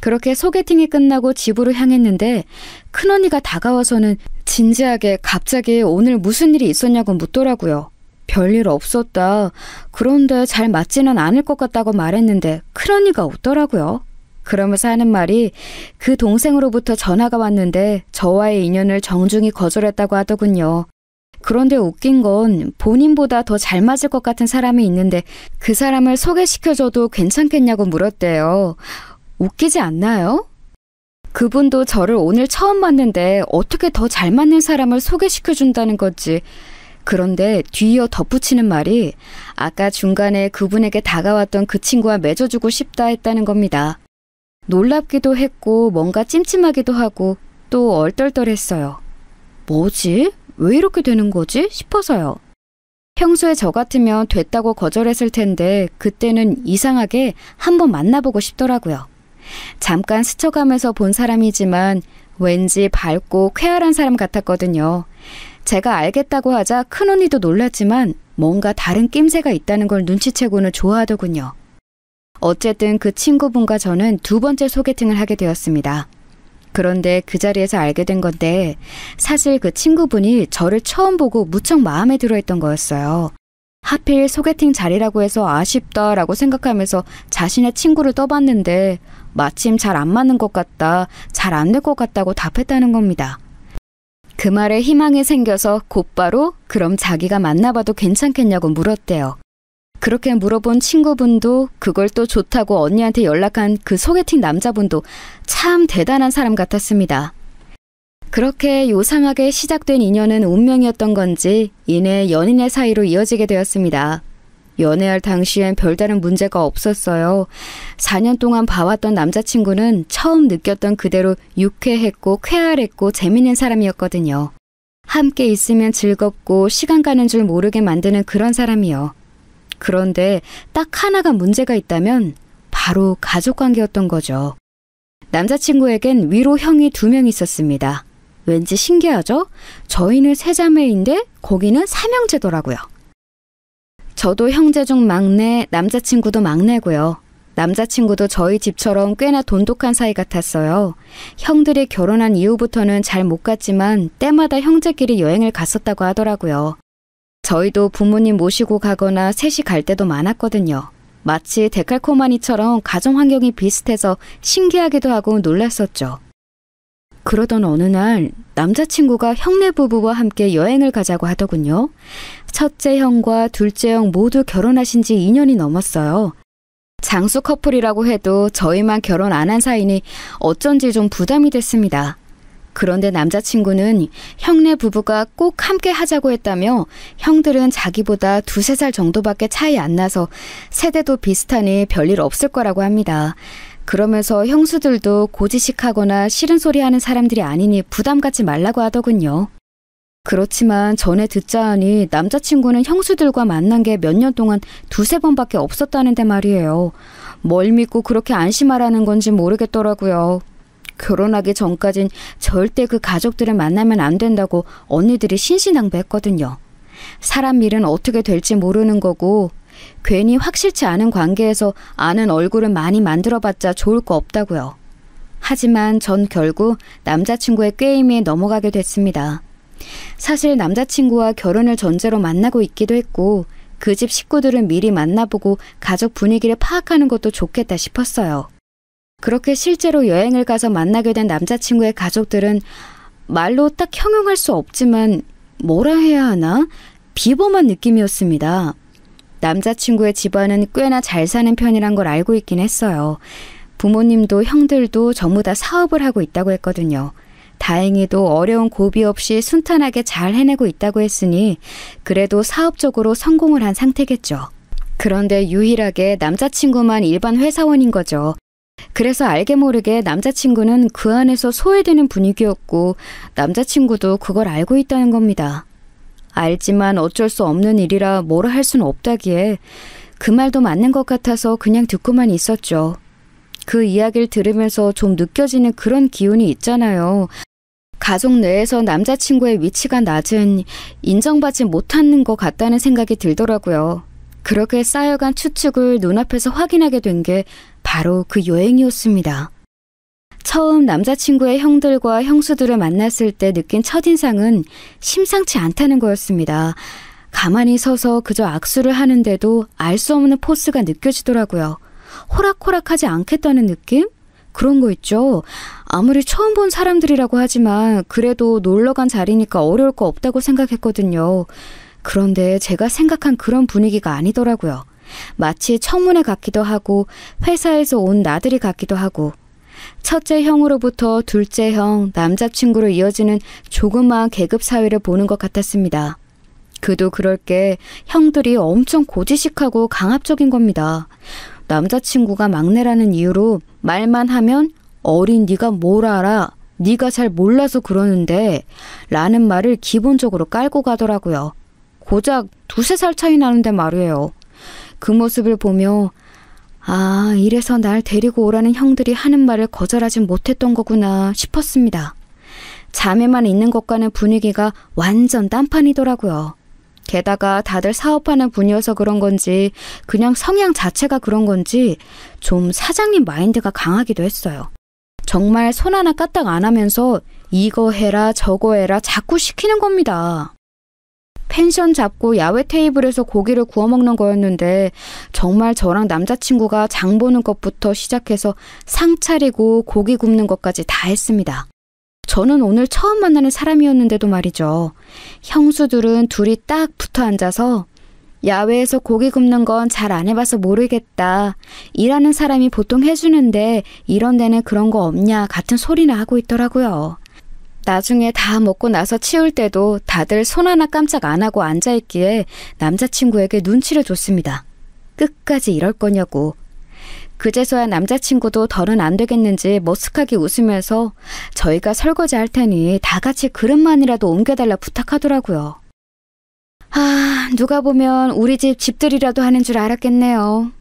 그렇게 소개팅이 끝나고 집으로 향했는데 큰언니가 다가와서는 진지하게 갑자기 오늘 무슨 일이 있었냐고 묻더라고요. 별일 없었다. 그런데 잘 맞지는 않을 것 같다고 말했는데 큰언니가 웃더라고요. 그러면서 하는 말이 그 동생으로부터 전화가 왔는데 저와의 인연을 정중히 거절했다고 하더군요. 그런데 웃긴 건 본인보다 더 잘 맞을 것 같은 사람이 있는데 그 사람을 소개시켜줘도 괜찮겠냐고 물었대요. 웃기지 않나요? 그분도 저를 오늘 처음 봤는데 어떻게 더 잘 맞는 사람을 소개시켜준다는 거지. 그런데 뒤이어 덧붙이는 말이 아까 중간에 그분에게 다가왔던 그 친구와 맺어주고 싶다 했다는 겁니다. 놀랍기도 했고 뭔가 찜찜하기도 하고 또 얼떨떨했어요. 뭐지? 왜 이렇게 되는 거지? 싶어서요. 평소에 저 같으면 됐다고 거절했을 텐데 그때는 이상하게 한번 만나보고 싶더라고요. 잠깐 스쳐가면서 본 사람이지만 왠지 밝고 쾌활한 사람 같았거든요. 제가 알겠다고 하자 큰언니도 놀랐지만 뭔가 다른 낌새가 있다는 걸 눈치채고는 좋아하더군요. 어쨌든 그 친구분과 저는 두 번째 소개팅을 하게 되었습니다. 그런데 그 자리에서 알게 된 건데 사실 그 친구분이 저를 처음 보고 무척 마음에 들어했던 거였어요. 하필 소개팅 자리라고 해서 아쉽다라고 생각하면서 자신의 친구를 떠봤는데 마침 잘 안 맞는 것 같다, 잘 안 될 것 같다고 답했다는 겁니다. 그 말에 희망이 생겨서 곧바로 그럼 자기가 만나봐도 괜찮겠냐고 물었대요. 그렇게 물어본 친구분도 그걸 또 좋다고 언니한테 연락한 그 소개팅 남자분도 참 대단한 사람 같았습니다. 그렇게 요상하게 시작된 인연은 운명이었던 건지 이내 연인의 사이로 이어지게 되었습니다. 연애할 당시엔 별다른 문제가 없었어요. 4년 동안 봐왔던 남자친구는 처음 느꼈던 그대로 유쾌했고 쾌활했고 재밌는 사람이었거든요. 함께 있으면 즐겁고 시간 가는 줄 모르게 만드는 그런 사람이요. 그런데 딱 하나가 문제가 있다면 바로 가족관계였던 거죠. 남자친구에겐 위로 형이 2명 있었습니다. 왠지 신기하죠? 저희는 3자매인데 거기는 3형제더라고요. 저도 형제 중 막내, 남자친구도 막내고요. 남자친구도 저희 집처럼 꽤나 돈독한 사이 같았어요. 형들이 결혼한 이후부터는 잘 못 갔지만 때마다 형제끼리 여행을 갔었다고 하더라고요. 저희도 부모님 모시고 가거나 셋이 갈 때도 많았거든요. 마치 데칼코마니처럼 가정 환경이 비슷해서 신기하기도 하고 놀랐었죠. 그러던 어느 날 남자친구가 형네 부부와 함께 여행을 가자고 하더군요. 첫째 형과 둘째 형 모두 결혼하신 지 2년이 넘었어요. 장수 커플이라고 해도 저희만 결혼 안 한 사이니 어쩐지 좀 부담이 됐습니다. 그런데 남자친구는 형네 부부가 꼭 함께 하자고 했다며 형들은 자기보다 2-3살 정도밖에 차이 안 나서 세대도 비슷하니 별일 없을 거라고 합니다. 그러면서 형수들도 고지식하거나 싫은 소리 하는 사람들이 아니니 부담 갖지 말라고 하더군요. 그렇지만 전에 듣자 하니 남자친구는 형수들과 만난 게 몇 년 동안 2-3번밖에 없었다는데 말이에요. 뭘 믿고 그렇게 안심하라는 건지 모르겠더라고요. 결혼하기 전까진 절대 그 가족들을 만나면 안 된다고 언니들이 신신당부했거든요. 사람 일은 어떻게 될지 모르는 거고 괜히 확실치 않은 관계에서 아는 얼굴을 많이 만들어봤자 좋을 거 없다고요. 하지만 전 결국 남자친구의 꾀임에 넘어가게 됐습니다. 사실 남자친구와 결혼을 전제로 만나고 있기도 했고 그 집 식구들은 미리 만나보고 가족 분위기를 파악하는 것도 좋겠다 싶었어요. 그렇게 실제로 여행을 가서 만나게 된 남자친구의 가족들은 말로 딱 형용할 수 없지만 뭐라 해야 하나? 비범한 느낌이었습니다. 남자친구의 집안은 꽤나 잘 사는 편이란 걸 알고 있긴 했어요. 부모님도 형들도 전부 다 사업을 하고 있다고 했거든요. 다행히도 어려운 고비 없이 순탄하게 잘 해내고 있다고 했으니 그래도 사업적으로 성공을 한 상태겠죠. 그런데 유일하게 남자친구만 일반 회사원인 거죠. 그래서 알게 모르게 남자친구는 그 안에서 소외되는 분위기였고 남자친구도 그걸 알고 있다는 겁니다. 알지만 어쩔 수 없는 일이라 뭐라 할 수는 없다기에 그 말도 맞는 것 같아서 그냥 듣고만 있었죠. 그 이야기를 들으면서 좀 느껴지는 그런 기운이 있잖아요. 가족 내에서 남자친구의 위치가 낮은, 인정받지 못하는 것 같다는 생각이 들더라고요. 그렇게 쌓여간 추측을 눈앞에서 확인하게 된 게 바로 그 여행이었습니다. 처음 남자친구의 형들과 형수들을 만났을 때 느낀 첫인상은 심상치 않다는 거였습니다. 가만히 서서 그저 악수를 하는데도 알 수 없는 포스가 느껴지더라고요. 호락호락하지 않겠다는 느낌? 그런 거 있죠. 아무리 처음 본 사람들이라고 하지만 그래도 놀러간 자리니까 어려울 거 없다고 생각했거든요. 그런데 제가 생각한 그런 분위기가 아니더라고요. 마치 청문회 같기도 하고 회사에서 온 나들이 같기도 하고 첫째 형으로부터 둘째 형, 남자친구로 이어지는 조그마한 계급 사회를 보는 것 같았습니다. 그도 그럴 게 형들이 엄청 고지식하고 강압적인 겁니다. 남자친구가 막내라는 이유로 말만 하면 어린 네가 뭘 알아? 네가 잘 몰라서 그러는데 라는 말을 기본적으로 깔고 가더라고요. 고작 2~3살 차이 나는데 말이에요. 그 모습을 보며 아, 이래서 날 데리고 오라는 형들이 하는 말을 거절하진 못했던 거구나 싶었습니다. 자매만 있는 것과는 분위기가 완전 딴판이더라고요. 게다가 다들 사업하는 분이어서 그런 건지 그냥 성향 자체가 그런 건지 좀 사장님 마인드가 강하기도 했어요. 정말 손 하나 까딱 안 하면서 이거 해라 저거 해라 자꾸 시키는 겁니다. 펜션 잡고 야외 테이블에서 고기를 구워 먹는 거였는데 정말 저랑 남자친구가 장 보는 것부터 시작해서 상 차리고 고기 굽는 것까지 다 했습니다. 저는 오늘 처음 만나는 사람이었는데도 말이죠. 형수들은 둘이 딱 붙어 앉아서 야외에서 고기 굽는 건 잘 안 해봐서 모르겠다. 일하는 사람이 보통 해주는데 이런 데는 그런 거 없냐 같은 소리나 하고 있더라고요. 나중에 다 먹고 나서 치울 때도 다들 손 하나 깜짝 안 하고 앉아있기에 남자친구에게 눈치를 줬습니다. 끝까지 이럴 거냐고. 그제서야 남자친구도 덜은 안 되겠는지 머쓱하게 웃으면서 저희가 설거지 할 테니 다 같이 그릇만이라도 옮겨달라 부탁하더라고요. 아, 누가 보면 우리 집 집들이라도 하는 줄 알았겠네요.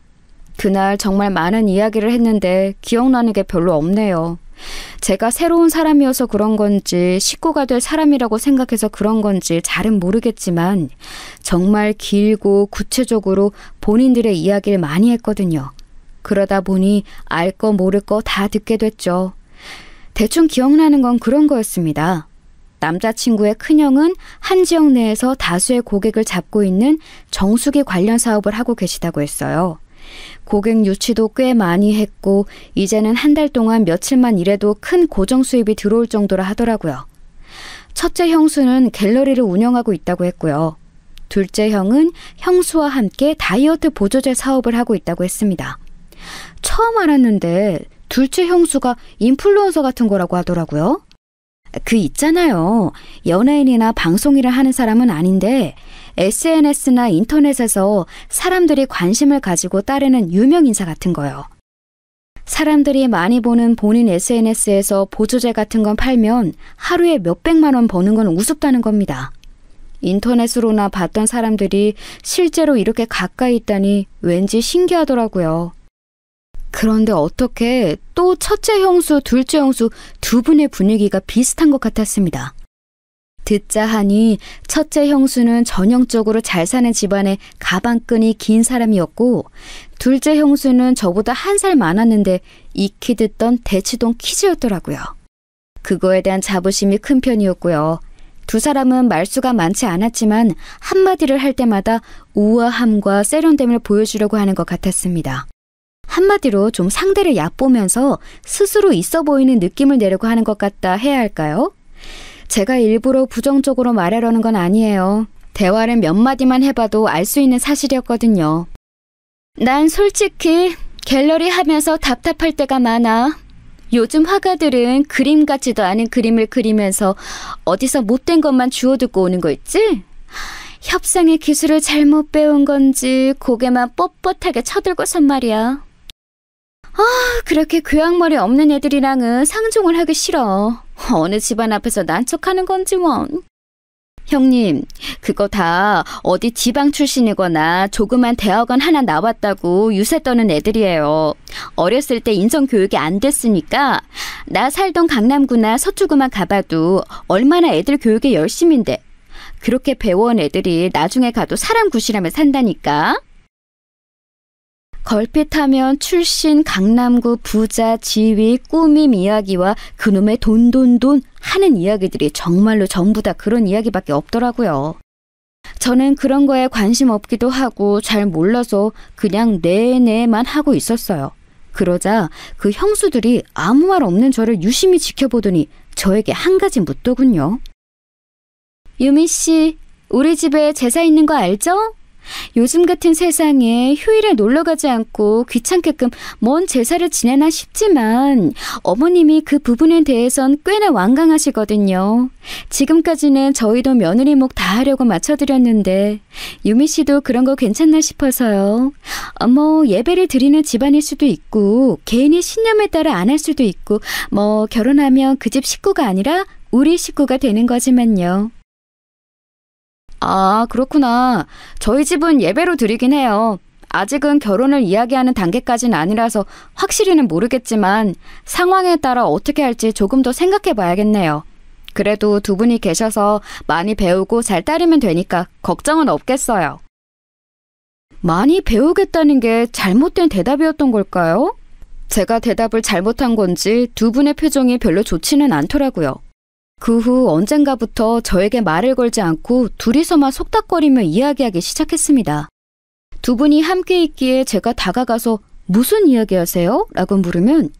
그날 정말 많은 이야기를 했는데 기억나는 게 별로 없네요. 제가 새로운 사람이어서 그런 건지 식구가 될 사람이라고 생각해서 그런 건지 잘은 모르겠지만 정말 길고 구체적으로 본인들의 이야기를 많이 했거든요. 그러다 보니 알 거 모를 거 다 듣게 됐죠. 대충 기억나는 건 그런 거였습니다. 남자친구의 큰형은 한 지역 내에서 다수의 고객을 잡고 있는 정수기 관련 사업을 하고 계시다고 했어요. 고객 유치도 꽤 많이 했고 이제는 한 달 동안 며칠만 일해도 큰 고정 수입이 들어올 정도라 하더라고요. 첫째 형수는 갤러리를 운영하고 있다고 했고요. 둘째 형은 형수와 함께 다이어트 보조제 사업을 하고 있다고 했습니다. 처음 알았는데 둘째 형수가 인플루언서 같은 거라고 하더라고요. 그 있잖아요. 연예인이나 방송일을 하는 사람은 아닌데 SNS나 인터넷에서 사람들이 관심을 가지고 따르는 유명 인사 같은 거요. 사람들이 많이 보는 본인 SNS에서 보조제 같은 건 팔면 하루에 몇백만 원 버는 건 우습다는 겁니다. 인터넷으로나 봤던 사람들이 실제로 이렇게 가까이 있다니 왠지 신기하더라고요. 그런데 어떻게 또 첫째 형수, 둘째 형수 두 분의 분위기가 비슷한 것 같았습니다. 듣자 하니 첫째 형수는 전형적으로 잘 사는 집안의 가방끈이 긴 사람이었고 둘째 형수는 저보다 1살 많았는데 익히 듣던 대치동 키즈였더라고요. 그거에 대한 자부심이 큰 편이었고요. 두 사람은 말수가 많지 않았지만 한마디를 할 때마다 우아함과 세련됨을 보여주려고 하는 것 같았습니다. 한마디로 좀 상대를 얕보면서 스스로 있어 보이는 느낌을 내려고 하는 것 같다 해야 할까요? 제가 일부러 부정적으로 말하려는 건 아니에요. 대화를 몇 마디만 해봐도 알 수 있는 사실이었거든요. 난 솔직히 갤러리 하면서 답답할 때가 많아. 요즘 화가들은 그림 같지도 않은 그림을 그리면서 어디서 못된 것만 주워듣고 오는 거 있지? 협상의 기술을 잘못 배운 건지 고개만 뻣뻣하게 쳐들고선 말이야. 그렇게 교양머리 없는 애들이랑은 상종을 하기 싫어. 어느 집안 앞에서 난척하는 건지 원. 형님, 그거 다 어디 지방 출신이거나 조그만 대학원 하나 나왔다고 유세 떠는 애들이에요. 어렸을 때 인성교육이 안 됐으니까 나 살던 강남구나 서초구만 가봐도 얼마나 애들 교육에 열심인데 그렇게 배워온 애들이 나중에 가도 사람 구실하며 산다니까. 걸핏하면 출신, 강남구, 부자, 지위, 꾸밈 이야기와 그놈의 돈 하는 이야기들이 정말로 전부 다 그런 이야기밖에 없더라고요. 저는 그런 거에 관심 없기도 하고 잘 몰라서 그냥 네네만 하고 있었어요. 그러자 그 형수들이 아무 말 없는 저를 유심히 지켜보더니 저에게 한 가지 묻더군요. 유미 씨, 우리 집에 제사 있는 거 알죠? 요즘 같은 세상에 휴일에 놀러 가지 않고 귀찮게끔 뭔 제사를 지내나 싶지만 어머님이 그 부분에 대해선 꽤나 완강하시거든요. 지금까지는 저희도 며느리 목 다 하려고 맞춰드렸는데 유미 씨도 그런 거 괜찮나 싶어서요. 뭐 예배를 드리는 집안일 수도 있고 개인의 신념에 따라 안 할 수도 있고 뭐 결혼하면 그 집 식구가 아니라 우리 식구가 되는 거지만요. 아, 그렇구나. 저희 집은 예배로 드리긴 해요. 아직은 결혼을 이야기하는 단계까지는 아니라서 확실히는 모르겠지만 상황에 따라 어떻게 할지 조금 더 생각해 봐야겠네요. 그래도 두 분이 계셔서 많이 배우고 잘 따르면 되니까 걱정은 없겠어요. 많이 배우겠다는 게 잘못된 대답이었던 걸까요? 제가 대답을 잘못한 건지 두 분의 표정이 별로 좋지는 않더라고요. 그 후 언젠가부터 저에게 말을 걸지 않고 둘이서만 속닥거리며 이야기하기 시작했습니다. 두 분이 함께 있기에 제가 다가가서 무슨 이야기하세요? 라고 물으면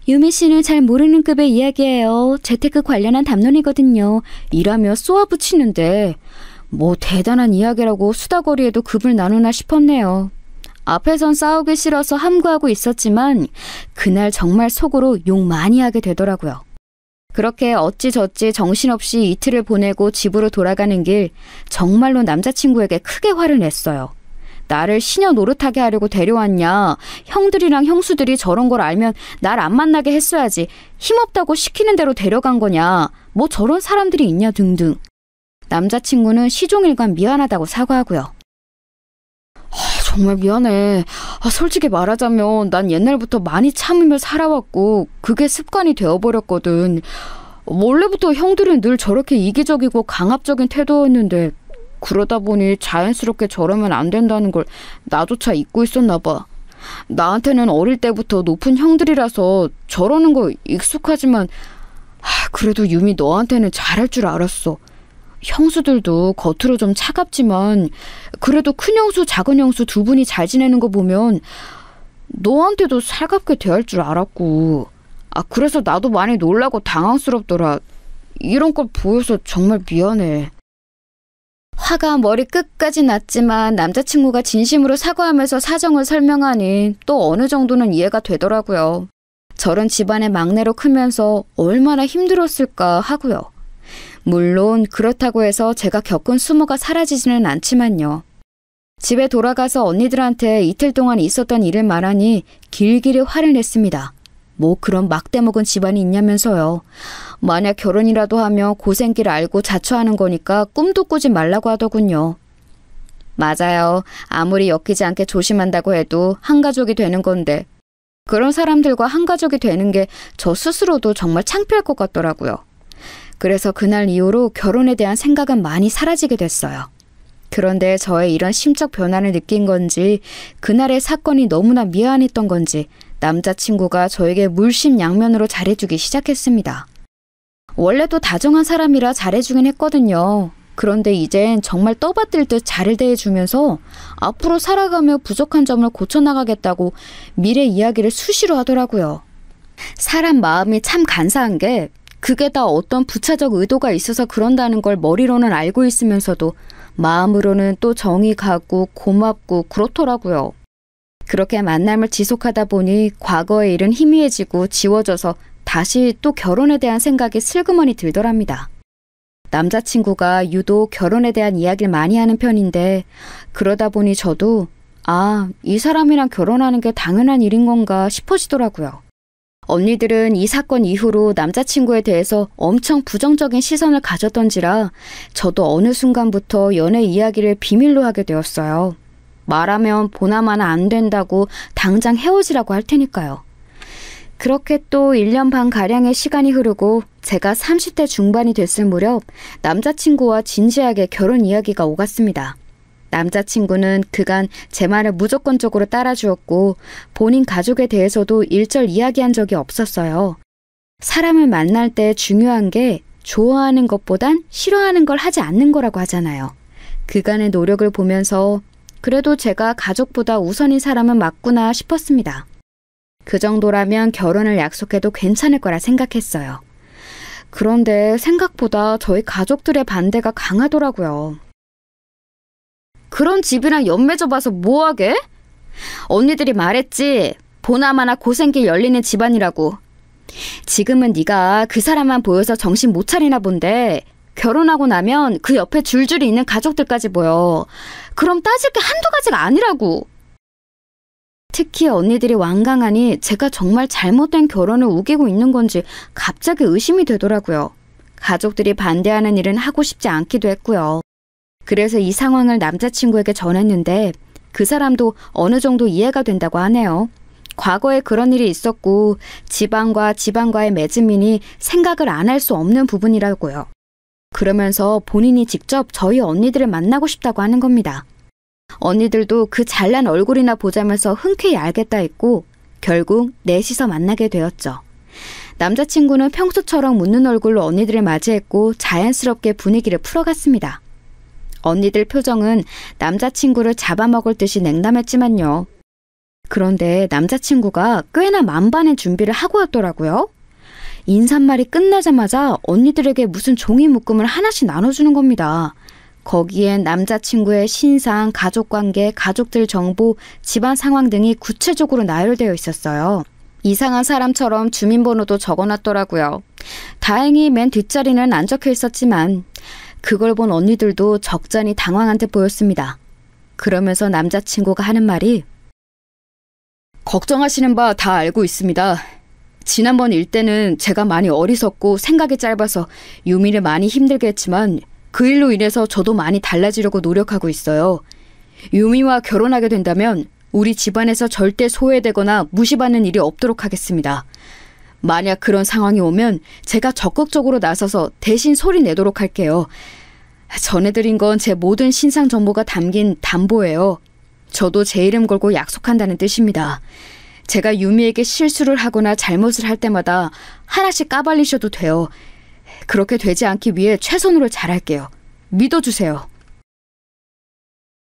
유미 씨는 잘 모르는 급의 이야기예요. 재테크 관련한 담론이거든요. 이라며 쏘아붙이는데 뭐 대단한 이야기라고 수다거리에도 급을 나누나 싶었네요. 앞에선 싸우기 싫어서 함구하고 있었지만 그날 정말 속으로 욕 많이 하게 되더라고요. 그렇게 어찌저찌 정신없이 이틀을 보내고 집으로 돌아가는 길 정말로 남자친구에게 크게 화를 냈어요. 나를 시녀 노릇하게 하려고 데려왔냐. 형들이랑 형수들이 저런 걸 알면 날 안 만나게 했어야지. 힘없다고 시키는 대로 데려간 거냐. 뭐 저런 사람들이 있냐 등등. 남자친구는 시종일관 미안하다고 사과하고요. 정말 미안해. 솔직히 말하자면 난 옛날부터 많이 참으며 살아왔고 그게 습관이 되어버렸거든. 원래부터 형들은 늘 저렇게 이기적이고 강압적인 태도였는데 그러다 보니 자연스럽게 저러면 안 된다는 걸 나조차 잊고 있었나 봐. 나한테는 어릴 때부터 높은 형들이라서 저러는 거 익숙하지만 그래도 유미 너한테는 잘할 줄 알았어. 형수들도 겉으로 좀 차갑지만 그래도 큰 형수 작은 형수 두 분이 잘 지내는 거 보면 너한테도 살갑게 대할 줄 알았고 그래서 나도 많이 놀라고 당황스럽더라. 이런 걸 보여서 정말 미안해. 화가 머리 끝까지 났지만 남자친구가 진심으로 사과하면서 사정을 설명하니 또 어느 정도는 이해가 되더라고요. 저런 집안의 막내로 크면서 얼마나 힘들었을까 하고요. 물론 그렇다고 해서 제가 겪은 수모가 사라지지는 않지만요. 집에 돌아가서 언니들한테 이틀 동안 있었던 일을 말하니 길길이 화를 냈습니다. 뭐 그런 막대먹은 집안이 있냐면서요. 만약 결혼이라도 하면 고생길 알고 자처하는 거니까 꿈도 꾸지 말라고 하더군요. 맞아요. 아무리 엮이지 않게 조심한다고 해도 한 가족이 되는 건데 그런 사람들과 한 가족이 되는 게 저 스스로도 정말 창피할 것 같더라고요. 그래서 그날 이후로 결혼에 대한 생각은 많이 사라지게 됐어요. 그런데 저의 이런 심적 변화를 느낀 건지 그날의 사건이 너무나 미안했던 건지 남자친구가 저에게 물심양면으로 잘해주기 시작했습니다. 원래도 다정한 사람이라 잘해주긴 했거든요. 그런데 이젠 정말 떠받들 듯 잘 대해주면서 앞으로 살아가며 부족한 점을 고쳐나가겠다고 미래 이야기를 수시로 하더라고요. 사람 마음이 참 간사한 게 그게 다 어떤 부차적 의도가 있어서 그런다는 걸 머리로는 알고 있으면서도 마음으로는 또 정이 가고 고맙고 그렇더라고요. 그렇게 만남을 지속하다 보니 과거의 일은 희미해지고 지워져서 다시 또 결혼에 대한 생각이 슬그머니 들더랍니다. 남자친구가 유독 결혼에 대한 이야기를 많이 하는 편인데 그러다 보니 저도 이 사람이랑 결혼하는 게 당연한 일인 건가 싶어지더라고요. 언니들은 이 사건 이후로 남자친구에 대해서 엄청 부정적인 시선을 가졌던지라 저도 어느 순간부터 연애 이야기를 비밀로 하게 되었어요. 말하면 보나마나 안 된다고 당장 헤어지라고 할 테니까요. 그렇게 또 1년 반 가량의 시간이 흐르고 제가 30대 중반이 됐을 무렵 남자친구와 진지하게 결혼 이야기가 오갔습니다. 남자친구는 그간 제 말을 무조건적으로 따라주었고 본인 가족에 대해서도 일절 이야기한 적이 없었어요. 사람을 만날 때 중요한 게 좋아하는 것보단 싫어하는 걸 하지 않는 거라고 하잖아요. 그간의 노력을 보면서 그래도 제가 가족보다 우선인 사람은 맞구나 싶었습니다. 그 정도라면 결혼을 약속해도 괜찮을 거라 생각했어요. 그런데 생각보다 저희 가족들의 반대가 강하더라고요. 그런 집이랑 연맺어 봐서 뭐하게? 언니들이 말했지. 보나마나 고생길 열리는 집안이라고. 지금은 네가 그 사람만 보여서 정신 못 차리나 본데 결혼하고 나면 그 옆에 줄줄이 있는 가족들까지 보여. 그럼 따질 게 한두 가지가 아니라고. 특히 언니들이 완강하니 제가 정말 잘못된 결혼을 우기고 있는 건지 갑자기 의심이 되더라고요. 가족들이 반대하는 일은 하고 싶지 않기도 했고요. 그래서 이 상황을 남자친구에게 전했는데 그 사람도 어느 정도 이해가 된다고 하네요. 과거에 그런 일이 있었고 집안과 집안과의 맺음이니 생각을 안 할 수 없는 부분이라고요. 그러면서 본인이 직접 저희 언니들을 만나고 싶다고 하는 겁니다. 언니들도 그 잘난 얼굴이나 보자면서 흔쾌히 알겠다 했고 결국 넷이서 만나게 되었죠. 남자친구는 평소처럼 웃는 얼굴로 언니들을 맞이했고 자연스럽게 분위기를 풀어갔습니다. 언니들 표정은 남자친구를 잡아먹을 듯이 냉담했지만요. 그런데 남자친구가 꽤나 만반의 준비를 하고 왔더라고요. 인사말이 끝나자마자 언니들에게 무슨 종이 묶음을 하나씩 나눠주는 겁니다. 거기엔 남자친구의 신상, 가족관계, 가족들 정보, 집안 상황 등이 구체적으로 나열되어 있었어요. 이상한 사람처럼 주민번호도 적어놨더라고요. 다행히 맨 뒷자리는 안 적혀 있었지만 그걸 본 언니들도 적잖이 당황한 듯 보였습니다. 그러면서 남자친구가 하는 말이 걱정하시는 바 다 알고 있습니다. 지난번 일 때는 제가 많이 어리석고 생각이 짧아서 유미를 많이 힘들게 했지만 그 일로 인해서 저도 많이 달라지려고 노력하고 있어요. 유미와 결혼하게 된다면 우리 집안에서 절대 소외되거나 무시받는 일이 없도록 하겠습니다. 만약 그런 상황이 오면 제가 적극적으로 나서서 대신 소리 내도록 할게요. 전해드린 건 제 모든 신상 정보가 담긴 담보예요. 저도 제 이름 걸고 약속한다는 뜻입니다. 제가 유미에게 실수를 하거나 잘못을 할 때마다 하나씩 까발리셔도 돼요. 그렇게 되지 않기 위해 최선으로 잘할게요. 믿어주세요.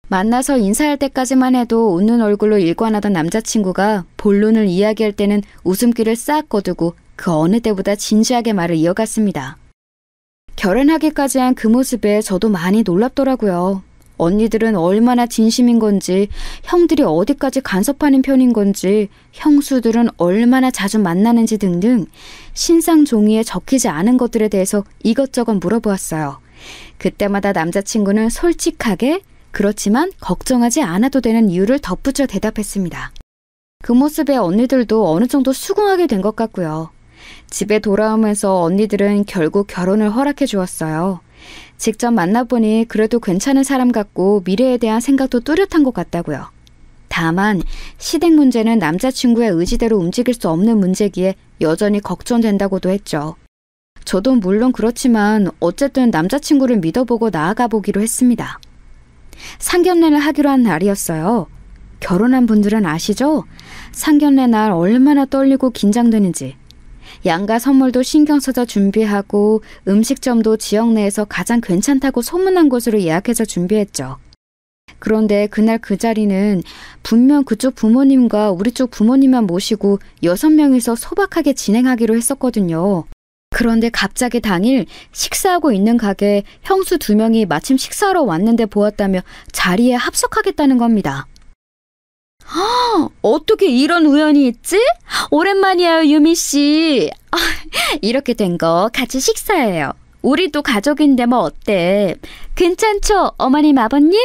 만나서 인사할 때까지만 해도 웃는 얼굴로 일관하던 남자친구가 본론을 이야기할 때는 웃음기를 싹 거두고 그 어느 때보다 진지하게 말을 이어갔습니다. 결혼하기까지 한 그 모습에 저도 많이 놀랍더라고요. 언니들은 얼마나 진심인 건지, 형들이 어디까지 간섭하는 편인 건지, 형수들은 얼마나 자주 만나는지 등등 신상 종이에 적히지 않은 것들에 대해서 이것저것 물어보았어요. 그때마다 남자친구는 솔직하게 그렇지만 걱정하지 않아도 되는 이유를 덧붙여 대답했습니다. 그 모습에 언니들도 어느 정도 수긍하게 된 것 같고요. 집에 돌아오면서 언니들은 결국 결혼을 허락해 주었어요. 직접 만나보니 그래도 괜찮은 사람 같고 미래에 대한 생각도 뚜렷한 것 같다고요. 다만 시댁 문제는 남자친구의 의지대로 움직일 수 없는 문제기에 여전히 걱정된다고도 했죠. 저도 물론 그렇지만 어쨌든 남자친구를 믿어보고 나아가 보기로 했습니다. 상견례를 하기로 한 날이었어요. 결혼한 분들은 아시죠? 상견례 날 얼마나 떨리고 긴장되는지. 양가 선물도 신경 써서 준비하고 음식점도 지역 내에서 가장 괜찮다고 소문난 곳으로 예약해서 준비했죠. 그런데 그날 그 자리는 분명 그쪽 부모님과 우리 쪽 부모님만 모시고 6명이서 소박하게 진행하기로 했었거든요. 그런데 갑자기 당일 식사하고 있는 가게에 형수 2명이 마침 식사하러 왔는데 보았다며 자리에 합석하겠다는 겁니다. 어떻게 이런 우연이 있지? 오랜만이에요, 유미씨. 이렇게 된 거 같이 식사해요. 우리도 가족인데 뭐 어때? 괜찮죠, 어머님, 아버님?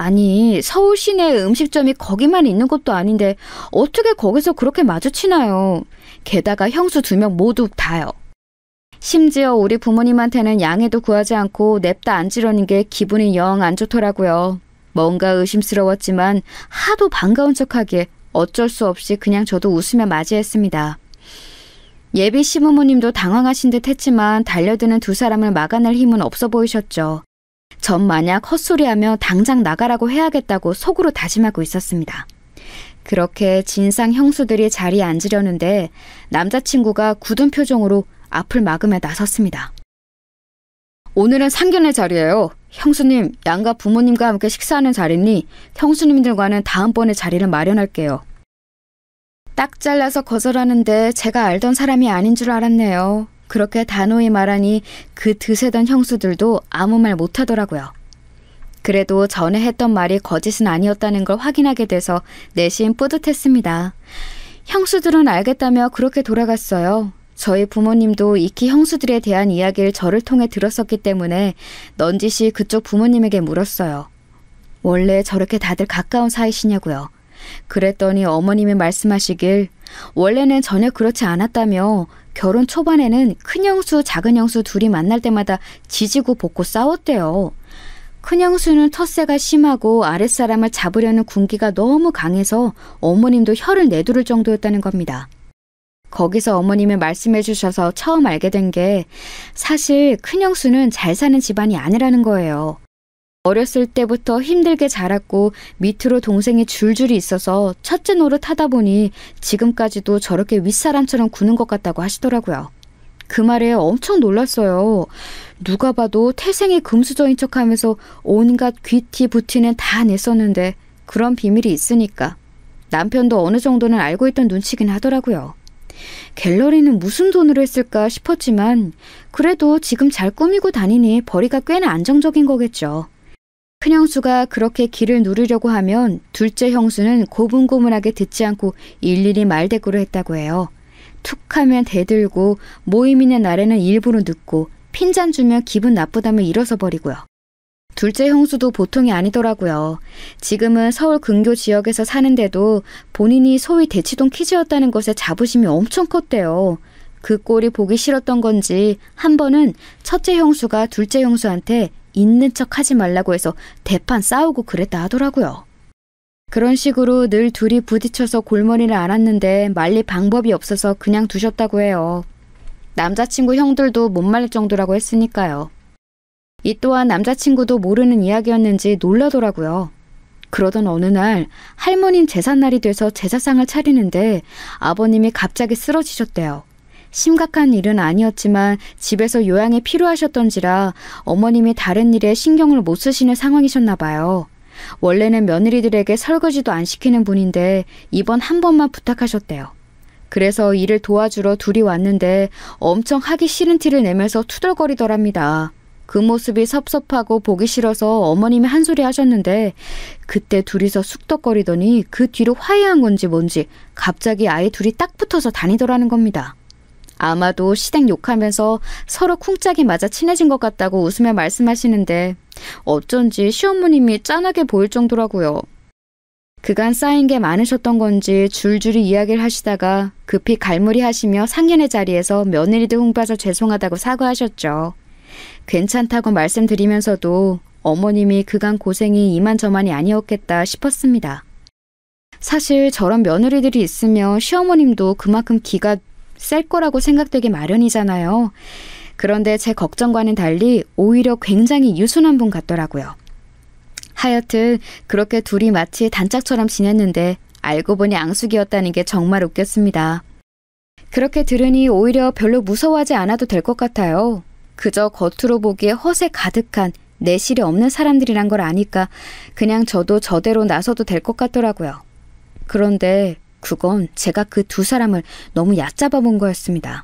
아니, 서울 시내 음식점이 거기만 있는 것도 아닌데 어떻게 거기서 그렇게 마주치나요? 게다가 형수 2명 모두 다요. 심지어 우리 부모님한테는 양해도 구하지 않고 냅다 앉으려는 게 기분이 영 안 좋더라고요. 뭔가 의심스러웠지만 하도 반가운 척하기에 어쩔 수 없이 그냥 저도 웃으며 맞이했습니다. 예비 시부모님도 당황하신 듯 했지만 달려드는 2 사람을 막아낼 힘은 없어 보이셨죠. 전 만약 헛소리하며 당장 나가라고 해야겠다고 속으로 다짐하고 있었습니다. 그렇게 진상 형수들이 자리에 앉으려는데 남자친구가 굳은 표정으로 앞을 막으며 나섰습니다. 오늘은 상견례 자리예요. 형수님, 양가 부모님과 함께 식사하는 자리니 형수님들과는 다음번에 자리를 마련할게요. 딱 잘라서 거절하는데 제가 알던 사람이 아닌 줄 알았네요. 그렇게 단호히 말하니 그 드세던 형수들도 아무 말 못하더라고요. 그래도 전에 했던 말이 거짓은 아니었다는 걸 확인하게 돼서 내심 뿌듯했습니다. 형수들은 알겠다며 그렇게 돌아갔어요. 저희 부모님도 익히 형수들에 대한 이야기를 저를 통해 들었었기 때문에 넌지시 그쪽 부모님에게 물었어요. 원래 저렇게 다들 가까운 사이시냐고요. 그랬더니 어머님이 말씀하시길 원래는 전혀 그렇지 않았다며 결혼 초반에는 큰형수, 작은형수 둘이 만날 때마다 지지고 볶고 싸웠대요. 큰형수는 텃세가 심하고 아랫사람을 잡으려는 군기가 너무 강해서 어머님도 혀를 내두를 정도였다는 겁니다. 거기서 어머님이 말씀해 주셔서 처음 알게 된 게 사실 큰형수는 잘 사는 집안이 아니라는 거예요. 어렸을 때부터 힘들게 자랐고 밑으로 동생이 줄줄이 있어서 첫째 노릇 하다 보니 지금까지도 저렇게 윗사람처럼 구는 것 같다고 하시더라고요. 그 말에 엄청 놀랐어요. 누가 봐도 태생이 금수저인 척하면서 온갖 귀티 부티는 다 냈었는데 그런 비밀이 있으니까 남편도 어느 정도는 알고 있던 눈치긴 하더라고요. 갤러리는 무슨 돈으로 했을까 싶었지만 그래도 지금 잘 꾸미고 다니니 벌이가 꽤나 안정적인 거겠죠. 큰형수가 그렇게 길을 누르려고 하면 둘째 형수는 고분고분하게 듣지 않고 일일이 말대꾸를 했다고 해요. 툭하면 대들고 모임 있는 날에는 일부러 늦고 핀잔 주면 기분 나쁘다며 일어서 버리고요. 둘째 형수도 보통이 아니더라고요. 지금은 서울 근교 지역에서 사는데도 본인이 소위 대치동 키즈였다는 것에 자부심이 엄청 컸대요. 그 꼴이 보기 싫었던 건지 한 번은 첫째 형수가 둘째 형수한테 있는 척 하지 말라고 해서 대판 싸우고 그랬다 하더라고요. 그런 식으로 늘 둘이 부딪혀서 골머리를 앓았는데 말릴 방법이 없어서 그냥 두셨다고 해요. 남자친구 형들도 못 말릴 정도라고 했으니까요. 이 또한 남자친구도 모르는 이야기였는지 놀라더라고요. 그러던 어느 날 할머님 제삿날이 돼서 제사상을 차리는데 아버님이 갑자기 쓰러지셨대요. 심각한 일은 아니었지만 집에서 요양이 필요하셨던지라 어머님이 다른 일에 신경을 못 쓰시는 상황이셨나 봐요. 원래는 며느리들에게 설거지도 안 시키는 분인데 이번 한 번만 부탁하셨대요. 그래서 일을 도와주러 둘이 왔는데 엄청 하기 싫은 티를 내면서 투덜거리더랍니다. 그 모습이 섭섭하고 보기 싫어서 어머님이 한 소리 하셨는데 그때 둘이서 쑥덕거리더니 그 뒤로 화해한 건지 뭔지 갑자기 아이 둘이 딱 붙어서 다니더라는 겁니다. 아마도 시댁 욕하면서 서로 쿵짝이 맞아 친해진 것 같다고 웃으며 말씀하시는데 어쩐지 시어머님이 짠하게 보일 정도라고요. 그간 쌓인 게 많으셨던 건지 줄줄이 이야기를 하시다가 급히 갈무리 하시며 상견례 자리에서 며느리들 흉봐서 죄송하다고 사과하셨죠. 괜찮다고 말씀드리면서도 어머님이 그간 고생이 이만저만이 아니었겠다 싶었습니다. 사실 저런 며느리들이 있으면 시어머님도 그만큼 기가 셀 거라고 생각되기 마련이잖아요. 그런데 제 걱정과는 달리 오히려 굉장히 유순한 분 같더라고요. 하여튼 그렇게 둘이 마치 단짝처럼 지냈는데 알고 보니 앙숙이었다는 게 정말 웃겼습니다. 그렇게 들으니 오히려 별로 무서워하지 않아도 될 것 같아요. 그저 겉으로 보기에 허세 가득한 내실이 없는 사람들이란 걸 아니까 그냥 저도 저대로 나서도 될 것 같더라고요. 그런데 그건 제가 그 2 사람을 너무 얕잡아 본 거였습니다.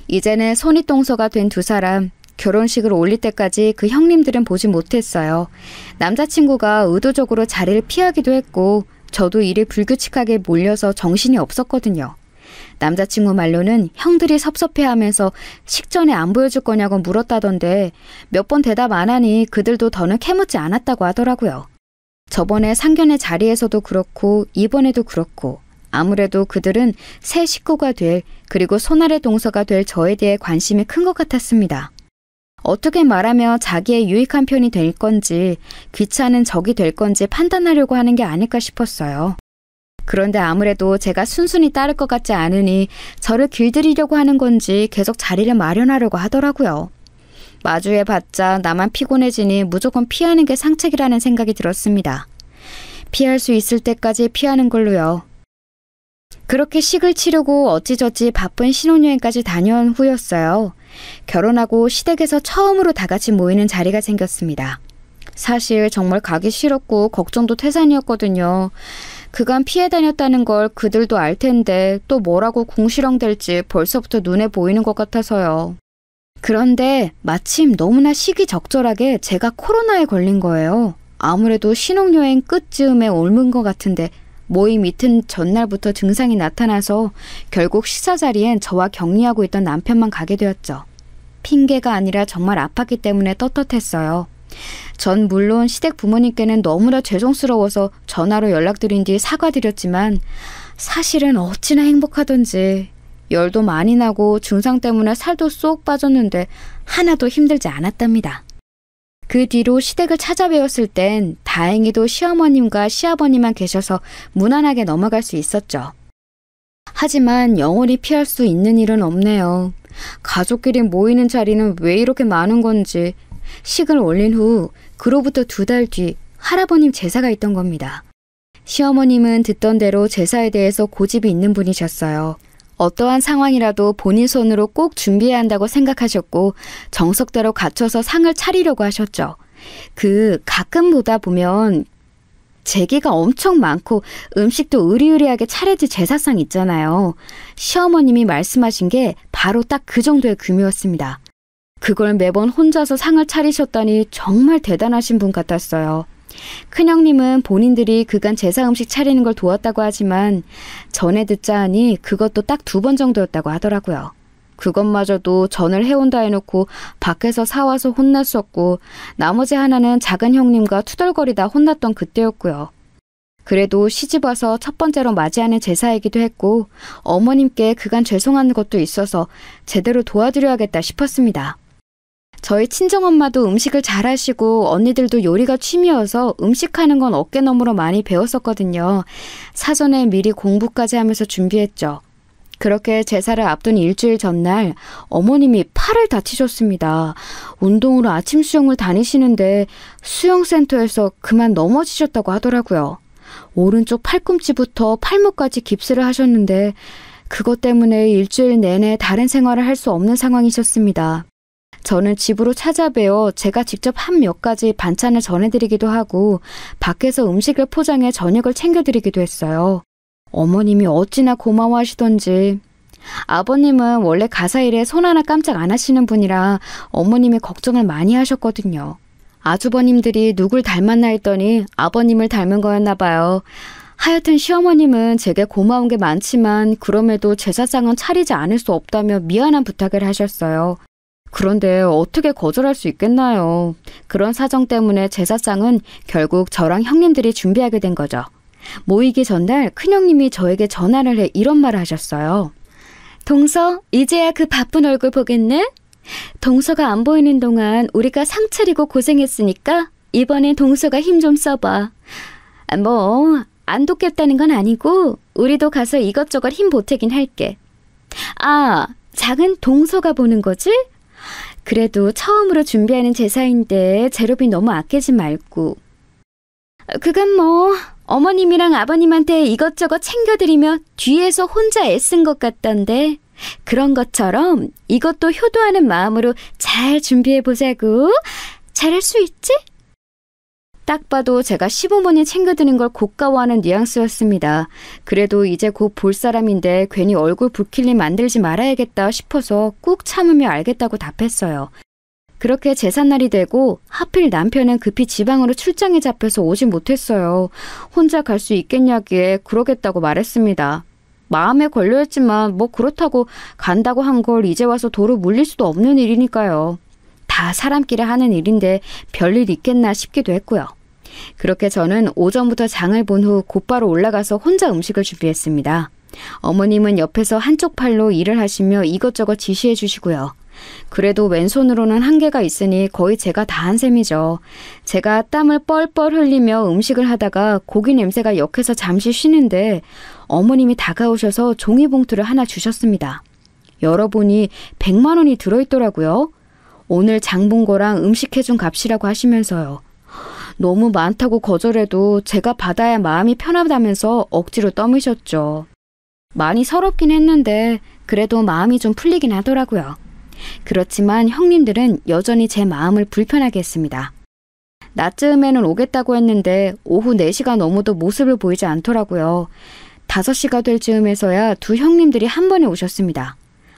이제는 손윗동서가 된 2 사람, 결혼식을 올릴 때까지 그 형님들은 보지 못했어요. 남자친구가 의도적으로 자리를 피하기도 했고 저도 일이 불규칙하게 몰려서 정신이 없었거든요. 남자친구 말로는 형들이 섭섭해하면서 식전에 안 보여줄 거냐고 물었다던데 몇 번 대답 안 하니 그들도 더는 캐묻지 않았다고 하더라고요. 저번에 상견례 자리에서도 그렇고 이번에도 그렇고 아무래도 그들은 새 식구가 될 그리고 손아래 동서가 될 저에 대해 관심이 큰 것 같았습니다. 어떻게 말하며 자기의 유익한 편이 될 건지 귀찮은 적이 될 건지 판단하려고 하는 게 아닐까 싶었어요. 그런데 아무래도 제가 순순히 따를 것 같지 않으니 저를 길들이려고 하는 건지 계속 자리를 마련하려고 하더라고요. 마주해봤자 나만 피곤해지니 무조건 피하는 게 상책이라는 생각이 들었습니다. 피할 수 있을 때까지 피하는 걸로요. 그렇게 식을 치르고 어찌저찌 바쁜 신혼여행까지 다녀온 후였어요. 결혼하고 시댁에서 처음으로 다 같이 모이는 자리가 생겼습니다. 사실 정말 가기 싫었고 걱정도 태산이었거든요. 그간 피해 다녔다는 걸 그들도 알 텐데 또 뭐라고 궁시렁댈지 벌써부터 눈에 보이는 것 같아서요. 그런데 마침 너무나 시기적절하게 제가 코로나에 걸린 거예요. 아무래도 신혼여행 끝즈음에 옮은 것 같은데 모임 이튿 전날부터 증상이 나타나서 결국 식사 자리엔 저와 격리하고 있던 남편만 가게 되었죠. 핑계가 아니라 정말 아팠기 때문에 떳떳했어요. 전 물론 시댁 부모님께는 너무나 죄송스러워서 전화로 연락드린 뒤 사과드렸지만 사실은 어찌나 행복하던지 열도 많이 나고 증상 때문에 살도 쏙 빠졌는데 하나도 힘들지 않았답니다. 그 뒤로 시댁을 찾아뵈었을 땐 다행히도 시어머님과 시아버님만 계셔서 무난하게 넘어갈 수 있었죠. 하지만 영원히 피할 수 있는 일은 없네요. 가족끼리 모이는 자리는 왜 이렇게 많은 건지 식을 올린 후 그로부터 2달 뒤 할아버님 제사가 있던 겁니다. 시어머님은 듣던 대로 제사에 대해서 고집이 있는 분이셨어요. 어떠한 상황이라도 본인 손으로 꼭 준비해야 한다고 생각하셨고 정석대로 갖춰서 상을 차리려고 하셨죠. 가끔 보다 보면 제기가 엄청 많고 음식도 으리으리하게 차려질 제사상 있잖아요. 시어머님이 말씀하신 게 바로 딱 그 정도의 규모였습니다. 그걸 매번 혼자서 상을 차리셨다니 정말 대단하신 분 같았어요. 큰형님은 본인들이 그간 제사 음식 차리는 걸 도왔다고 하지만 전에 듣자 하니 그것도 딱 2번 정도였다고 하더라고요. 그것마저도 전을 해온다 해놓고 밖에서 사와서 혼났었고 나머지 하나는 작은 형님과 투덜거리다 혼났던 그때였고요. 그래도 시집와서 첫 번째로 맞이하는 제사이기도 했고 어머님께 그간 죄송한 것도 있어서 제대로 도와드려야겠다 싶었습니다. 저희 친정엄마도 음식을 잘하시고 언니들도 요리가 취미여서 음식하는 건 어깨너머로 많이 배웠었거든요. 사전에 미리 공부까지 하면서 준비했죠. 그렇게 제사를 앞둔 일주일 전날 어머님이 팔을 다치셨습니다. 운동으로 아침 수영을 다니시는데 수영센터에서 그만 넘어지셨다고 하더라고요. 오른쪽 팔꿈치부터 팔목까지 깁스를 하셨는데 그것 때문에 일주일 내내 다른 생활을 할 수 없는 상황이셨습니다. 저는 집으로 찾아뵈어 제가 직접 한 몇 가지 반찬을 전해드리기도 하고 밖에서 음식을 포장해 저녁을 챙겨드리기도 했어요. 어머님이 어찌나 고마워하시던지. 아버님은 원래 가사일에 손 하나 깜짝 안 하시는 분이라 어머님이 걱정을 많이 하셨거든요. 아주버님들이 누굴 닮았나 했더니 아버님을 닮은 거였나 봐요. 하여튼 시어머님은 제게 고마운 게 많지만 그럼에도 제사상은 차리지 않을 수 없다며 미안한 부탁을 하셨어요. 그런데 어떻게 거절할 수 있겠나요? 그런 사정 때문에 제사상은 결국 저랑 형님들이 준비하게 된 거죠. 모이기 전날 큰형님이 저에게 전화를 해 이런 말을 하셨어요. 동서, 이제야 그 바쁜 얼굴 보겠네? 동서가 안 보이는 동안 우리가 상 차리고 고생했으니까 이번엔 동서가 힘 좀 써봐. 뭐 안 돕겠다는 건 아니고 우리도 가서 이것저것 힘 보태긴 할게. 아, 장은 동서가 보는 거지? 그래도 처음으로 준비하는 제사인데 재료비 너무 아끼지 말고. 그건 뭐 어머님이랑 아버님한테 이것저것 챙겨드리며 뒤에서 혼자 애쓴 것 같던데 그런 것처럼 이것도 효도하는 마음으로 잘 준비해보자고. 잘할 수 있지? 딱 봐도 제가 시부모님 챙겨드는 걸 고가워하는 뉘앙스였습니다. 그래도 이제 곧 볼 사람인데 괜히 얼굴 붉힐 일 만들지 말아야겠다 싶어서 꾹 참으며 알겠다고 답했어요. 그렇게 제삿날이 되고 하필 남편은 급히 지방으로 출장에 잡혀서 오지 못했어요. 혼자 갈 수 있겠냐기에 그러겠다고 말했습니다. 마음에 걸려했지만 뭐 그렇다고 간다고 한 걸 이제 와서 도로 물릴 수도 없는 일이니까요. 다 사람끼리 하는 일인데 별일 있겠나 싶기도 했고요. 그렇게 저는 오전부터 장을 본 후 곧바로 올라가서 혼자 음식을 준비했습니다. 어머님은 옆에서 한쪽 팔로 일을 하시며 이것저것 지시해 주시고요. 그래도 왼손으로는 한계가 있으니 거의 제가 다 한 셈이죠. 제가 땀을 뻘뻘 흘리며 음식을 하다가 고기 냄새가 역해서 잠시 쉬는데 어머님이 다가오셔서 종이봉투를 하나 주셨습니다. 열어보니 100만 원이 들어있더라고요. 오늘 장 본 거랑 음식 해준 값이라고 하시면서요. 너무 많다고 거절해도 제가 받아야 마음이 편하다면서 억지로 떠미셨죠. 많이 서럽긴 했는데 그래도 마음이 좀 풀리긴 하더라고요. 그렇지만 형님들은 여전히 제 마음을 불편하게 했습니다. 낮쯤에는 오겠다고 했는데 오후 4시가 넘어도 모습을 보이지 않더라고요. 5시가 될 즈음에서야 두 형님들이 한 번에 오셨습니다.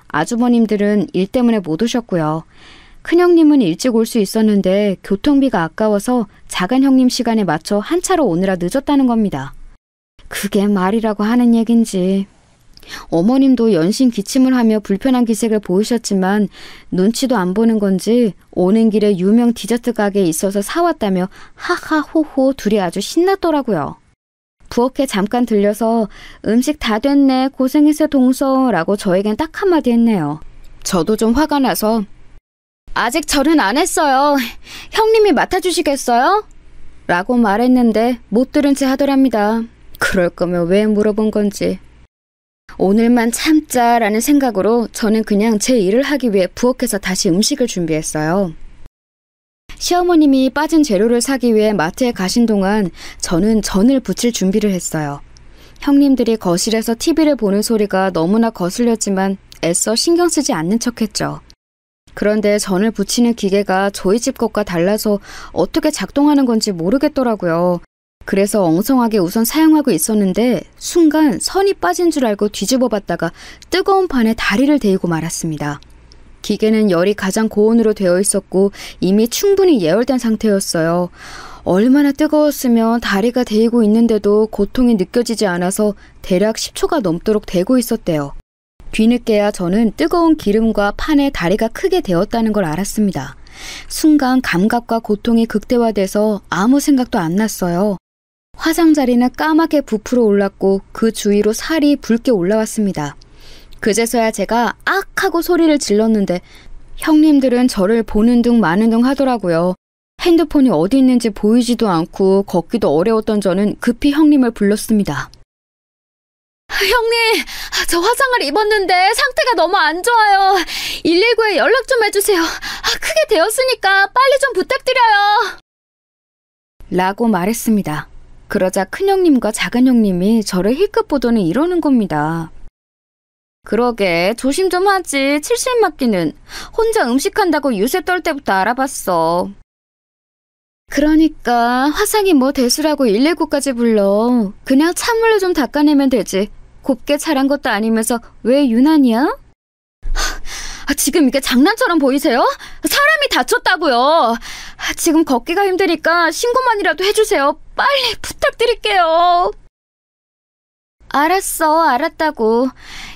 아주버님들은 일 때문에 못 오셨고요. 큰형님은 일찍 올 수 있었는데 교통비가 아까워서 작은 형님 시간에 맞춰 한 차로 오느라 늦었다는 겁니다. 그게 말이라고 하는 얘긴지. 어머님도 연신 기침을 하며 불편한 기색을 보이셨지만 눈치도 안 보는 건지 오는 길에 유명 디저트 가게에 있어서 사왔다며 하하호호 둘이 아주 신났더라고요. 부엌에 잠깐 들려서 음식 다 됐네 고생했어 동서 라고 저에겐 딱 한마디 했네요. 저도 좀 화가 나서 아직 절은 안 했어요. 형님이 맡아주시겠어요? 라고 말했는데 못 들은 채 하더랍니다. 그럴 거면 왜 물어본 건지. 오늘만 참자라는 생각으로 저는 그냥 제 일을 하기 위해 부엌에서 다시 음식을 준비했어요. 시어머님이 빠진 재료를 사기 위해 마트에 가신 동안 저는 전을 부칠 준비를 했어요. 형님들이 거실에서 TV를 보는 소리가 너무나 거슬렸지만 애써 신경 쓰지 않는 척했죠. 그런데 전을 부치는 기계가 저희 집 것과 달라서 어떻게 작동하는 건지 모르겠더라고요. 그래서 엉성하게 우선 사용하고 있었는데 순간 선이 빠진 줄 알고 뒤집어 봤다가 뜨거운 판에 다리를 데이고 말았습니다. 기계는 열이 가장 고온으로 되어 있었고 이미 충분히 예열된 상태였어요. 얼마나 뜨거웠으면 다리가 데이고 있는데도 고통이 느껴지지 않아서 대략 10초가 넘도록 데고 있었대요. 뒤늦게야 저는 뜨거운 기름과 판에 다리가 크게 데었다는 걸 알았습니다. 순간 감각과 고통이 극대화돼서 아무 생각도 안 났어요. 화상자리는 까맣게 부풀어 올랐고 그 주위로 살이 붉게 올라왔습니다. 그제서야 제가 악 하고 소리를 질렀는데 형님들은 저를 보는 둥 마는 둥 하더라고요. 핸드폰이 어디 있는지 보이지도 않고 걷기도 어려웠던 저는 급히 형님을 불렀습니다. 형님, 저 화상을 입었는데 상태가 너무 안 좋아요. 119에 연락 좀 해주세요. 크게 되었으니까 빨리 좀 부탁드려요. 라고 말했습니다. 그러자 큰형님과 작은형님이 저를 힐끗 보더니 이러는 겁니다. 그러게 조심 좀 하지. 칠실 맞기는. 혼자 음식한다고 유세 떨 때부터 알아봤어. 그러니까 화상이 뭐 대수라고 119까지 불러. 그냥 찬물로 좀 닦아내면 되지. 곱게 자란 것도 아니면서 왜 유난이야? 지금 이게 장난처럼 보이세요? 사람이 다쳤다고요. 지금 걷기가 힘드니까 신고만이라도 해주세요. 빨리 부탁드릴게요. 알았어, 알았다고.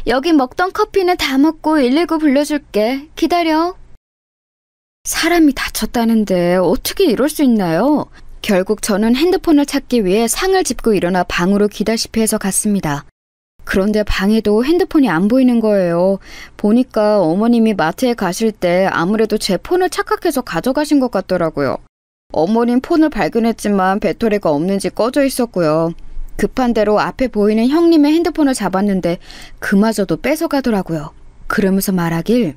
여기 먹던 커피는 다 먹고 119 불러줄게. 기다려. 사람이 다쳤다는데 어떻게 이럴 수 있나요? 결국 저는 핸드폰을 찾기 위해 상을 짚고 일어나 방으로 기다시피 해서 갔습니다. 그런데 방에도 핸드폰이 안 보이는 거예요. 보니까 어머님이 마트에 가실 때 아무래도 제 폰을 착각해서 가져가신 것 같더라고요. 어머님 폰을 발견했지만 배터리가 없는지 꺼져 있었고요. 급한 대로 앞에 보이는 형님의 핸드폰을 잡았는데 그마저도 뺏어가더라고요. 그러면서 말하길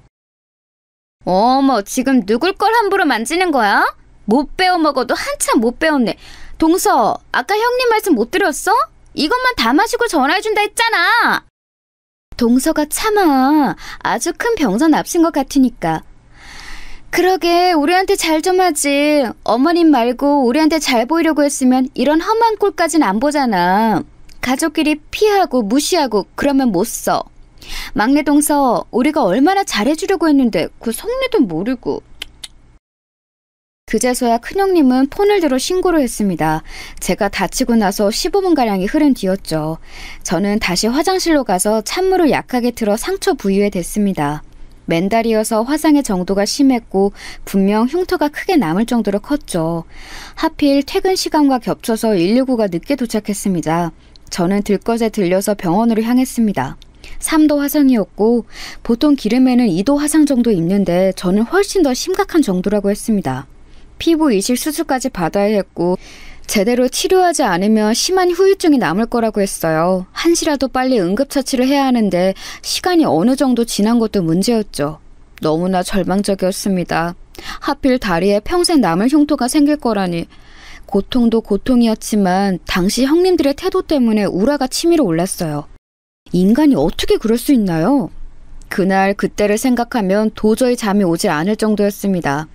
어머, 지금 누굴 걸 함부로 만지는 거야? 못 배워 먹어도 한참 못 배웠네. 동서, 아까 형님 말씀 못 들었어? 이것만 다 마시고 전화해준다 했잖아. 동서가 참아. 아주 큰 병선 앞신 것 같으니까. 그러게 우리한테 잘 좀 하지. 어머님 말고 우리한테 잘 보이려고 했으면 이런 험한 꼴까진 안 보잖아. 가족끼리 피하고 무시하고 그러면 못 써. 막내 동서, 우리가 얼마나 잘해주려고 했는데 그 속내도 모르고. 그제서야 큰형님은 폰을 들어 신고를 했습니다. 제가 다치고 나서 15분가량이 흐른 뒤였죠. 저는 다시 화장실로 가서 찬물을 약하게 틀어 상처 부위에 댔습니다. 맨달이어서 화상의 정도가 심했고 분명 흉터가 크게 남을 정도로 컸죠. 하필 퇴근 시간과 겹쳐서 119가 늦게 도착했습니다. 저는 들것에 들려서 병원으로 향했습니다. 3도 화상이었고 보통 기름에는 2도 화상 정도 있는데 저는 훨씬 더 심각한 정도라고 했습니다. 피부 이식 수술까지 받아야 했고 제대로 치료하지 않으면 심한 후유증이 남을 거라고 했어요. 한시라도 빨리 응급처치를 해야 하는데 시간이 어느 정도 지난 것도 문제였죠. 너무나 절망적이었습니다. 하필 다리에 평생 남을 흉터가 생길 거라니. 고통도 고통이었지만 당시 형님들의 태도 때문에 우라가 치밀어 올랐어요. 인간이 어떻게 그럴 수 있나요? 그날 그때를 생각하면 도저히 잠이 오지 않을 정도였습니다.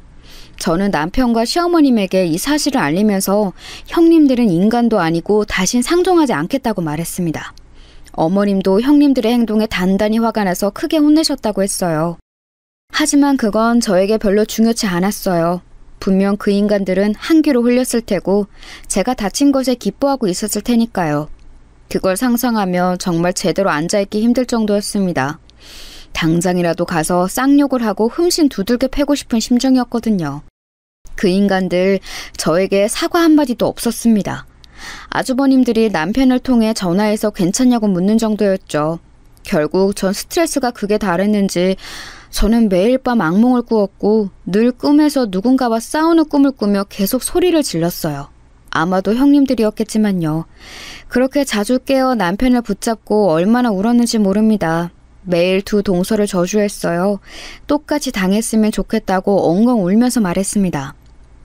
저는 남편과 시어머님에게 이 사실을 알리면서 형님들은 인간도 아니고 다신 상종하지 않겠다고 말했습니다. 어머님도 형님들의 행동에 단단히 화가 나서 크게 혼내셨다고 했어요. 하지만 그건 저에게 별로 중요치 않았어요. 분명 그 인간들은 한 귀로 흘렸을 테고 제가 다친 것에 기뻐하고 있었을 테니까요. 그걸 상상하며 정말 제대로 앉아있기 힘들 정도였습니다. 당장이라도 가서 쌍욕을 하고 흠씬 두들겨 패고 싶은 심정이었거든요. 그 인간들 저에게 사과 한마디도 없었습니다. 아주버님들이 남편을 통해 전화해서 괜찮냐고 묻는 정도였죠. 결국 전 스트레스가 극에 달했는지 저는 매일 밤 악몽을 꾸었고 늘 꿈에서 누군가와 싸우는 꿈을 꾸며 계속 소리를 질렀어요. 아마도 형님들이었겠지만요. 그렇게 자주 깨어 남편을 붙잡고 얼마나 울었는지 모릅니다. 매일 두 동서를 저주했어요. 똑같이 당했으면 좋겠다고 엉엉 울면서 말했습니다.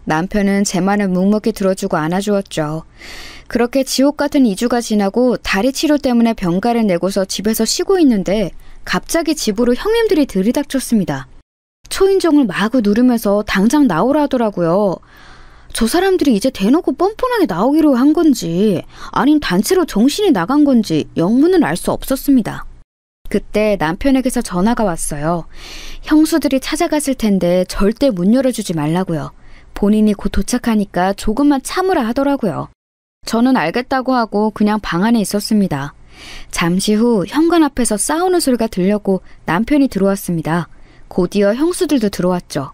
남편은 제 말을 묵묵히 들어주고 안아주었죠. 그렇게 지옥 같은 2주가 지나고 다리 치료 때문에 병가를 내고서 집에서 쉬고 있는데 갑자기 집으로 형님들이 들이닥쳤습니다. 초인종을 마구 누르면서 당장 나오라 하더라고요. 저 사람들이 이제 대놓고 뻔뻔하게 나오기로 한 건지 아님 단체로 정신이 나간 건지 영문은 알 수 없었습니다. 그때 남편에게서 전화가 왔어요. 형수들이 찾아갔을 텐데 절대 문 열어주지 말라고요. 본인이 곧 도착하니까 조금만 참으라 하더라고요. 저는 알겠다고 하고 그냥 방 안에 있었습니다. 잠시 후 현관 앞에서 싸우는 소리가 들렸고 남편이 들어왔습니다. 곧이어 형수들도 들어왔죠.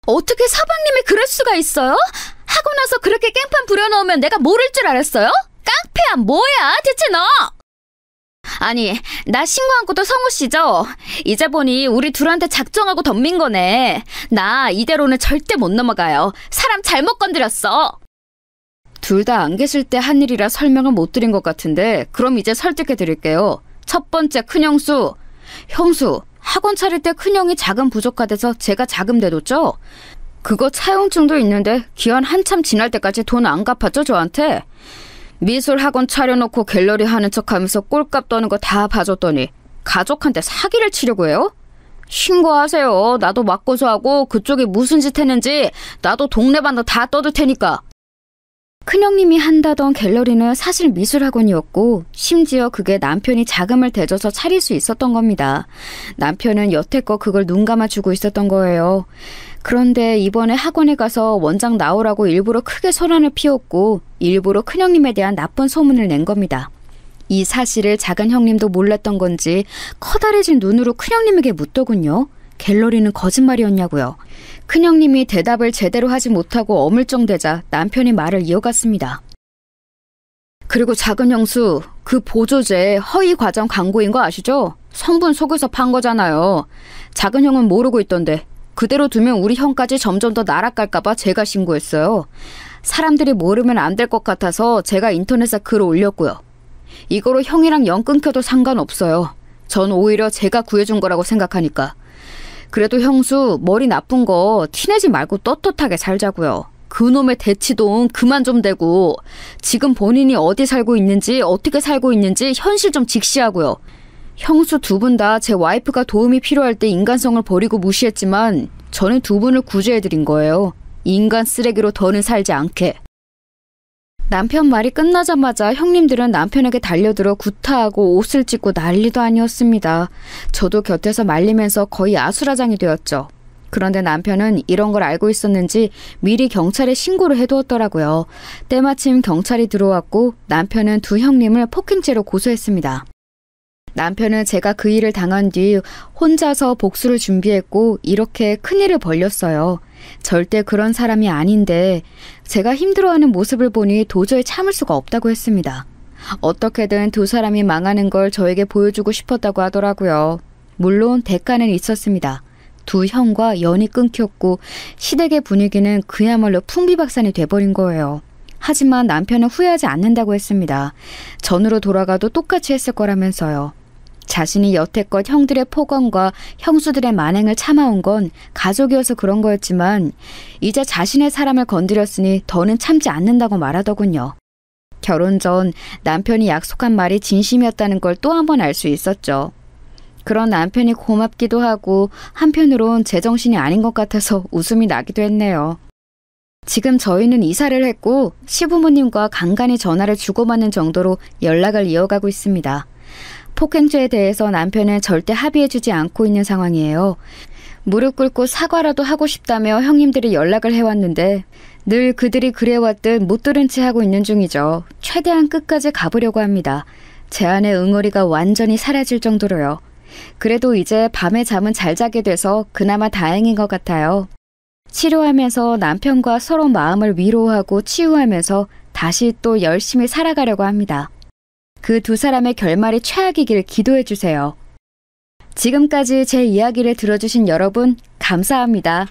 어떻게 사방님이 그럴 수가 있어요? 하고 나서 그렇게 깽판 부려놓으면 내가 모를 줄 알았어요? 깡패야 뭐야 대체 너? 아니 나 신고한 것도 성우 씨죠? 이제 보니 우리 둘한테 작정하고 덤빈 거네. 나 이대로는 절대 못 넘어가요. 사람 잘못 건드렸어. 둘 다 안 계실 때 한 일이라 설명을 못 드린 것 같은데 그럼 이제 설득해 드릴게요. 첫 번째 큰형수. 형수, 학원 차릴 때 큰형이 자금 부족하대서 제가 자금 내뒀죠? 그거 차용증도 있는데 기한 한참 지날 때까지 돈 안 갚았죠 저한테? 미술 학원 차려놓고 갤러리 하는 척하면서 꼴값 떠는 거 다 봐줬더니 가족한테 사기를 치려고 해요? 신고하세요. 나도 맞고소하고 그쪽이 무슨 짓 했는지 나도 동네반도 다 떠들 테니까. 큰형님이 한다던 갤러리는 사실 미술학원이었고 심지어 그게 남편이 자금을 대줘서 차릴 수 있었던 겁니다. 남편은 여태껏 그걸 눈 감아주고 있었던 거예요. 그런데 이번에 학원에 가서 원장 나오라고 일부러 크게 소란을 피웠고 일부러 큰형님에 대한 나쁜 소문을 낸 겁니다. 이 사실을 작은 형님도 몰랐던 건지 커다래진 눈으로 큰형님에게 묻더군요. 갤러리는 거짓말이었냐고요. 큰형님이 대답을 제대로 하지 못하고 어물쩡대자 남편이 말을 이어갔습니다. 그리고 작은 형수, 그 보조제 허위 과정 광고인 거 아시죠? 성분 속여서 판 거잖아요. 작은 형은 모르고 있던데 그대로 두면 우리 형까지 점점 더 날아갈까봐 제가 신고했어요. 사람들이 모르면 안 될 것 같아서 제가 인터넷에 글을 올렸고요. 이거로 형이랑 연 끊겨도 상관없어요. 전 오히려 제가 구해준 거라고 생각하니까. 그래도 형수 머리 나쁜 거 티내지 말고 떳떳하게 살자고요. 그놈의 대치동 그만 좀 대고 지금 본인이 어디 살고 있는지 어떻게 살고 있는지 현실 좀 직시하고요. 형수 두 분 다 제 와이프가 도움이 필요할 때 인간성을 버리고 무시했지만 저는 두 분을 구제해드린 거예요. 인간 쓰레기로 더는 살지 않게. 남편 말이 끝나자마자 형님들은 남편에게 달려들어 구타하고 옷을 찢고 난리도 아니었습니다. 저도 곁에서 말리면서 거의 아수라장이 되었죠. 그런데 남편은 이런 걸 알고 있었는지 미리 경찰에 신고를 해두었더라고요. 때마침 경찰이 들어왔고 남편은 두 형님을 폭행죄로 고소했습니다. 남편은 제가 그 일을 당한 뒤 혼자서 복수를 준비했고 이렇게 큰일을 벌렸어요. 절대 그런 사람이 아닌데 제가 힘들어하는 모습을 보니 도저히 참을 수가 없다고 했습니다. 어떻게든 두 사람이 망하는 걸 저에게 보여주고 싶었다고 하더라고요. 물론 대가는 있었습니다. 두 형과 연이 끊겼고 시댁의 분위기는 그야말로 풍비박산이 돼버린 거예요. 하지만 남편은 후회하지 않는다고 했습니다. 전으로 돌아가도 똑같이 했을 거라면서요. 자신이 여태껏 형들의 폭언과 형수들의 만행을 참아온 건 가족이어서 그런 거였지만 이제 자신의 사람을 건드렸으니 더는 참지 않는다고 말하더군요. 결혼 전 남편이 약속한 말이 진심이었다는 걸 또 한 번 알 수 있었죠. 그런 남편이 고맙기도 하고 한편으론 제정신이 아닌 것 같아서 웃음이 나기도 했네요. 지금 저희는 이사를 했고 시부모님과 간간히 전화를 주고받는 정도로 연락을 이어가고 있습니다. 폭행죄에 대해서 남편은 절대 합의해주지 않고 있는 상황이에요. 무릎 꿇고 사과라도 하고 싶다며 형님들이 연락을 해왔는데 늘 그들이 그래왔듯 못 들은 채 하고 있는 중이죠. 최대한 끝까지 가보려고 합니다. 제 안의 응어리가 완전히 사라질 정도로요. 그래도 이제 밤에 잠은 잘 자게 돼서 그나마 다행인 것 같아요. 치료하면서 남편과 서로 마음을 위로하고 치유하면서 다시 또 열심히 살아가려고 합니다. 그 두 사람의 결말이 최악이길 기도해 주세요. 지금까지 제 이야기를 들어주신 여러분 감사합니다.